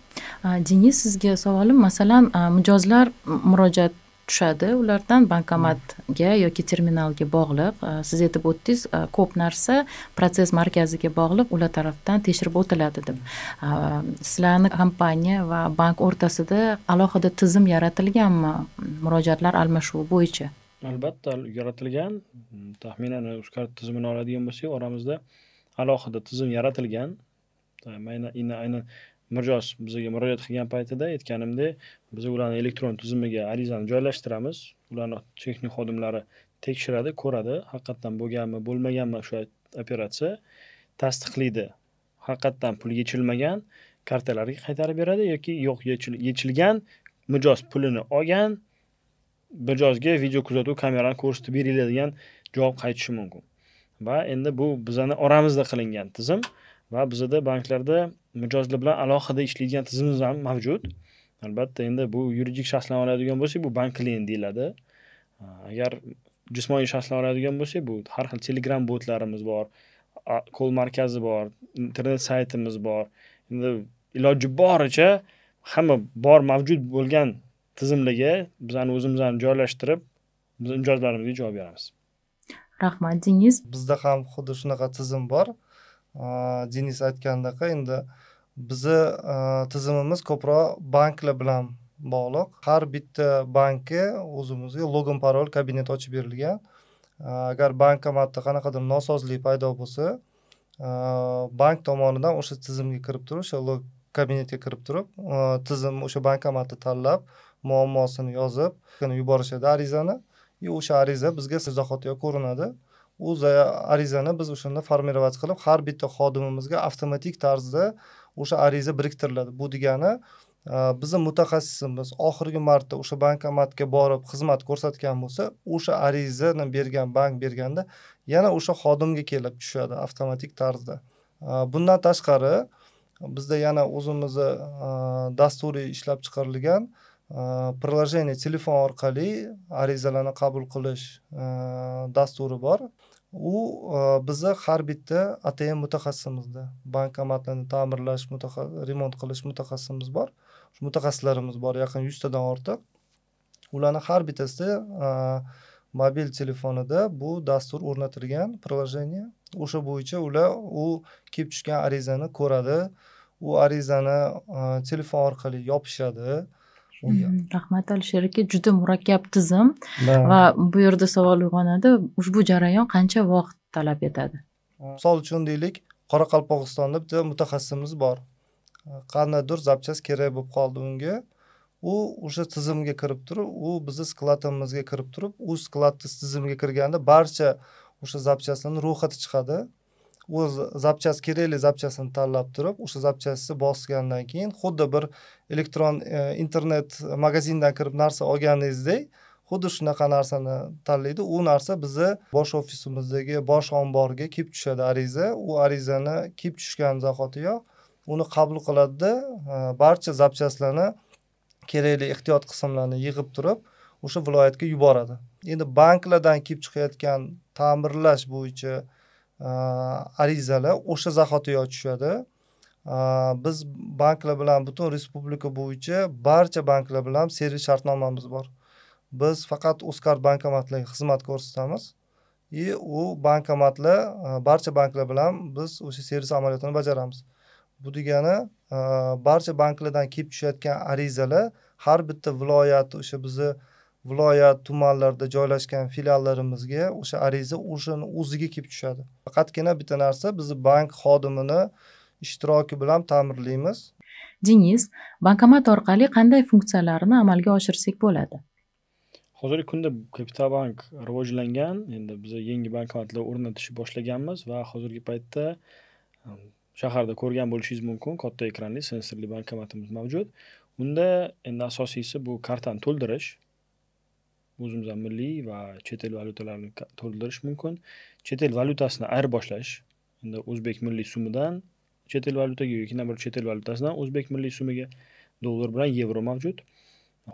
Deniz, sizga savolim, masalan, mijozlar murojaat tushadi, ulardan bankomatga yoki terminalga bog'liq. Siz aytib o'tdingiz, ko'p narsa proses markaziga bog'liq, ular tarafdan tekshirib o'tiladi deb. Sizlarning kompaniya va bank o'rtasida alohida tizim yaratilganmi murojaatlar almashuvi bo'yicha? Albatta yaratilgan. Taxminan UzCard tizimini oladigan bo'lsak, oramizda alohida tizim yaratilgan. Aynan mijoz bizga murojaat qilgan paytida aytganimdek, biz ularni elektron tizimiga arizani joylashtiramiz. Ularning texnik xodimlari tekshiradi, ko'radi, haqiqatan bo'lganmi, bo'lmaganmi o'sha operatsiya tasdiqlaydi. Haqiqatan pul yechilmagan kartalarga qaytarib beradi yoki yo'q, yechilgan, mijoz pulini olgan, mijozga video kuzatuv kamerani ko'rsatib beriladigan javob qaytishi mumkin. Va endi bu bizning oramizda qilingan tizim. Va bizda banklarda mijozlar bilan alohida ishlaydigan tizimimiz ham mavjud. Albatta endi bu yuridik shaxslar oladigan bo'lsak, bu bank klient deyiladi. Agar jismoniy shaxslar oladigan bo'lsak, bu har xil Telegram botlarimiz bor, kol markazi bor, internet saytimiz bor. Endi iloji boricha hamma bor mavjud bo'lgan tizimlarga bizani o'zimizni joylashtirib, biz mijozlarimizga javob beramiz. Rahmat Deniz. Bizda ham xuddi shunaqa tizim bor. Deniz aytgandek, endi bizi tizimimiz ko'proq banklar bilan bog'liq. Har bitta bankka o'zimizga login parol kabinet ochib berilgan. Agar bankomatda qanaqadir nosozlik paydo bo'lsa, bank tomonidan o'sha tizimga kirib turib, o'sha kabinetga kirib turib, tizim o'sha bankomatni tanlab, muammosini yozib yuborishadi arizani. O'sha ariza bizga izohotga ko'rinadi. Arizani biz o'shanda formirovat qilib, har bitta xodimimizga avtomatik tarzda o'sha ariza biriktiriladi. Bu degani, bizning mutaxassisimiz oxirgi marta o'sha bankomatga borib xizmat ko'rsatgan bo'lsa, o'sha arizani bank berganda yana o'sha xodimga kelib tushadi avtomatik tarzda. Bundan tashqari bizda yana o'zimizni dasturiy ishlab chiqarilgan приложение telefon orqali arizalarni qabul qilish dasturi bor. U bizni har bitta ATM mutaxassisimizda, bankomatlarni ta'mirlash, remont qilish mutaxassisimiz bor. Shu mutaxassislarimiz bor, yaqin 100 tadan ortiq. Ularning har bittasida mobil telefonida bu dastur o'rnatilgan приложение. O'sha bo'yicha ular kelib tushgan arizani ko'radi. U arizani telefon orqali yopishadi. Rahmat Alisher aka, juda murakkab tizim va bu yerda savol uyg'onadi, ushbu jarayon qancha vaqt talab etadi? Misol uchun deylik, Qoraqalpog'istonda bitta mutaxassisimiz bor. Qandaydir zapchast kerak bo'lib qoldi unga. U o'sha tizimga kirib turib, u bizning skladimizga kirib turib, u sklad tizimiga kirganda barcha o'sha zapchastlarning ro'yxati chiqadi. U zapchast kerakli zapchastini tanlab turib, o'sha zapchastni bosgandan keyin xuddi bir elektron internet magazindan kirib narsa olganingizdek, xuddi shunaqa narsani tanlaydi. U narsa bizni bosh ofisimizdagi bosh omborga kelib tushadi ariza. U arizani kelib tushgan zahotiyoq uni qabul qiladi, barcha zapchastlarni kerakli ehtiyot qismlarni yig'ib turib, o'sha viloyatga yuboradi. Endi banklardan kelib chiqayotgan ta'mirlash bo'yicha arizalar o'sha zahotiyoq tushadi. Biz banklar bilan butun respublika bo'yicha barcha banklar bilan servis shartnomamiz bor. Biz faqat Uzcard bankomatlarga xizmat ko'rsatamiz. U bankomatlar barcha banklar bilan biz o'sha servis amaliyotini bajaramiz. Bu degani, barcha banklardan kelib tushayotgan arizalar har bitta viloyat, o'sha bizni viloyat tumanlarda joylashgan filiallarimizga o'sha ariza o'shani o'ziga kelib tushadi. Faqatgina bitta narsa, biz bank xodimini ishtiroki bilan ta'mirlaymiz. Dengiz, bankomat orqali qanday funksiyalarni amalga oshirsak bo'ladi? Hozirgi kunda Kapital bank rivojlangan, endi biz yangi bankomatlar o'rnatishni boshlaganmiz va hozirgi paytda shaharda ko'rgan bo'lishingiz mumkin, katta ekranli sensorli bankomatimiz mavjud. Unda endi asosiysi bu kartani to'ldirish. O'zimizdan milliy va chet el valyutalarini to'ldirish mumkin. Chet el valyutasini ayirboshlash. Endi o'zbek milliy so'midan chet el valyutaga yoki yana bir chet el valyutasidan o'zbek milliy so'miga dollar bilan yevro mavjud.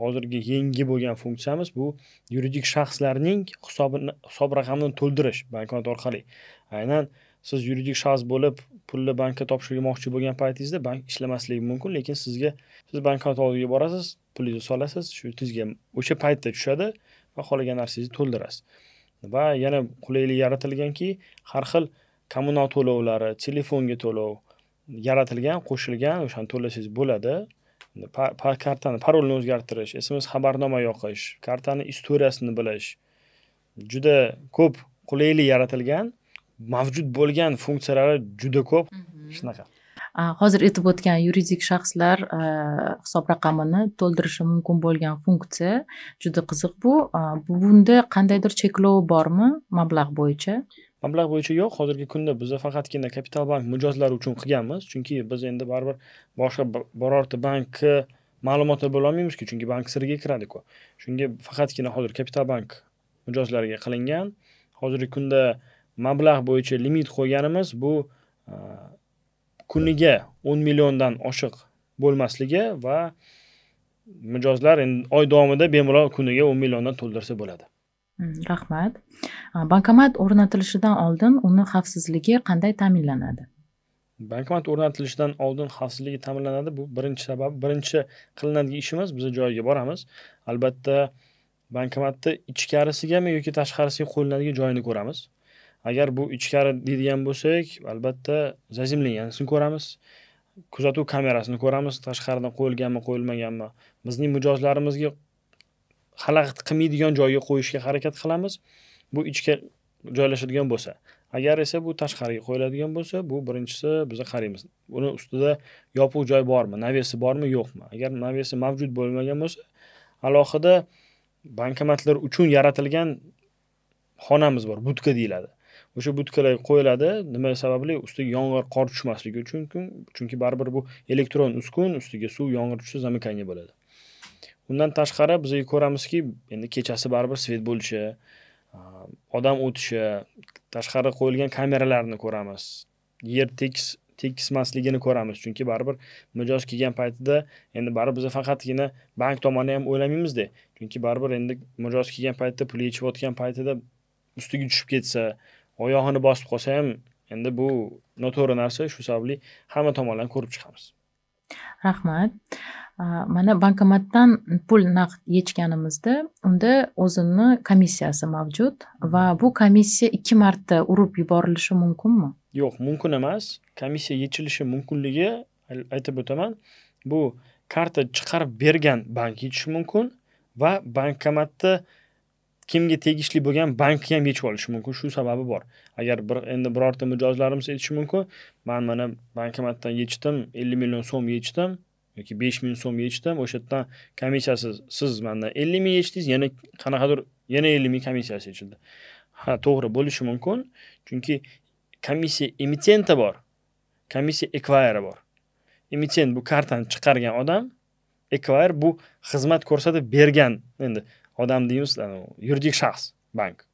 Hozirgi yangi bo'lgan funksiyamiz bu yuridik shaxslarning hisob raqamini to'ldirish bankomat orqali. Aynan siz yuridik shaxs bo'lib pulni bankka topshirmoqchi bo'lgan paytingizda bank ishlamasligi mumkin, lekin siz bankomat oldiga borasiz, pulingizni solasiz, shu tizga o'sha paytda tushadi va xohlagan narsangizni to'ldirasiz. Va yana qulaylik yaratilganki, har xil kommunal to'lovlari, telefonga to'lov yaratilgan, qo'shilgan, o'shani to'lasangiz bo'ladi. Kartani parolni o'zgartirish, SMS xabarnoma yoqish, kartani istoriyasini bilish, juda ko'p qulaylik yaratilgan. Mavjud bo'lgan funksiyalari juda ko'p. Shunaqa. Hozir aytib o'tgan yuridik shaxslar hisob raqamini to'ldirishi mumkin bo'lgan funksiya juda qiziq bu. Bunda qandaydir cheklov bormi mablag' bo'yicha? Mablag' bo'yicha yo'q. Hozirgi kunda biz faqatgina Kapital bank mijozlari uchun qilganmiz. Chunki biz endi baribir boshqa birorta bankka ma'lumotlar bo'la olmaymiz-ku, chunki bank siriga kiradi-ku. Shunga faqatgina hozir Kapital bank mijozlariga qilingan. Hozirgi kunda mablag' bo'yicha limit qo'yganimiz bu kuniga 10 milliondan oshiq bo'lmasligi va mijozlar oy davomida bemalol kuniga 10 milliondan to'ldirsa bo'ladi. Rahmat. Bankomat o'rnatilishidan oldin uni xavfsizligi qanday ta'minlanadi? Bankomat o'rnatilishidan oldin xavfsizligi ta'minlanadi. Bu birinchi sabab, birinchi qilinadigan ishimiz biz joyiga boramiz. Albatta, bankomatda ichkarisigami yoki tashqarisiga qo'yiladigan joyini ko'ramiz. Agar bu ichkari deydigan bo'lsak, albatta zazimlanganini ko'ramiz. kuzatuv kamerasini ko'ramiz, tashqaridan qo'yilganmi, qo'yilmaganmi. Bizning mijozlarimizga xalaqit qilmaydigan joyga qo'yishga harakat qilamiz. Bu ichga joylashadigan bo'lsa. Agar esa bu tashqariga qo'yiladigan bo'lsa, bu birinchisi biz qaraymiz. Uni ustida yopiq joy bormi, navesi bormi, yo'qmi? Agar navesi mavjud bo'lmagan bo'lsa, alohida bankomatlar uchun yaratilgan xonamiz bor, budka deyiladi. O'sha budkalar qo'yiladi. Nima sababli? Ustiga yomg'ir, qor tushmasligi uchun. Chunki baribir bu elektron uskun, ustiga suv, yomg'ir tushsa zamykaniya bo'ladi. Undan tashqari biz ko'ramizki, endi kechasi baribir svet bo'lishi, odam o'tishi, tashqari qo'yilgan kameralarni ko'ramiz. Yer tekismasligini ko'ramiz. Chunki baribir mijoz kelgan paytida endi baribir biz faqatgina bank tomoni ham o'ylamaymiz-da. Chunki baribir endi mijoz kelgan paytda pul yechayotgan paytida ustiga tushib ketsa, oyog'ini bosib qolsa ham endi bu noto'g'ri narsa. Shu sababli hamma tomondan ko'rib chiqamiz. Rahmat. Mana bankomatdan pul naqd yechganimizda unda o'zini komissiyasi mavjud va bu komissiya 2 marta urib yuborilishi mumkinmi? Yo'q, mumkin emas. Komissiya yechilishi mumkinligi aytib o'taman. Bu karta chiqarib bergan bank yechishi mumkin va bankomatda kimga tegishli bo'lgan bank ham yechib olishi mumkin. Shu sababi bor. Agar endi birorta mijozlarimiz aytishi mumkin, men mana bankomatdan yechdim, 50 million so'm yechdim yoki 5 ming so'm yechdim, o'sha yerdan komissiyasi siz mendan 50 ming yechdingiz, yana qanaqadir yana 50 ming komissiyasi yechildi. Ha, to'g'ri bo'lishi mumkin. Chunki komissiya emittenti bor. Komissiya ekvayeri bor. Emitent bu kartani chiqargan odam, ekvayer bu xizmat ko'rsatib bergan endi odam deymiz, yuridik shaxs, bank.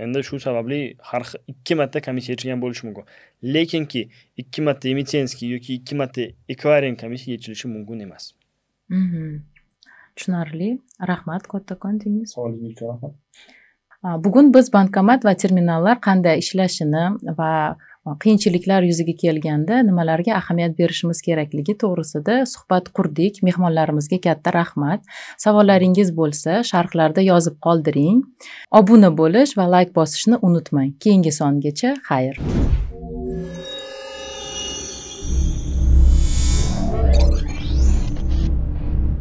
Endi shu sababli har 2 marta komissiya yechilgan bo'lishi mumkin. Lekinki 2 marta emitentskiy yoki 2 marta ekvayering komissiya yechilishi mumkin emas. Tushunarli. Rahmat kattakon deymiz. Savolingiz uchun rahmat. Bugun biz bankomat va terminallar qanday ishlashini va qiyinchiliklar yuzaga kelganda nimalarga ahamiyat berishimiz kerakligi to'g'risida suhbat qurdik. Mehmonlarimizga katta rahmat. Savollaringiz bo'lsa, sharhlarda yozib qoldiring. Obuna bo'lish va like bosishni unutmang. Keyingi songacha xayr.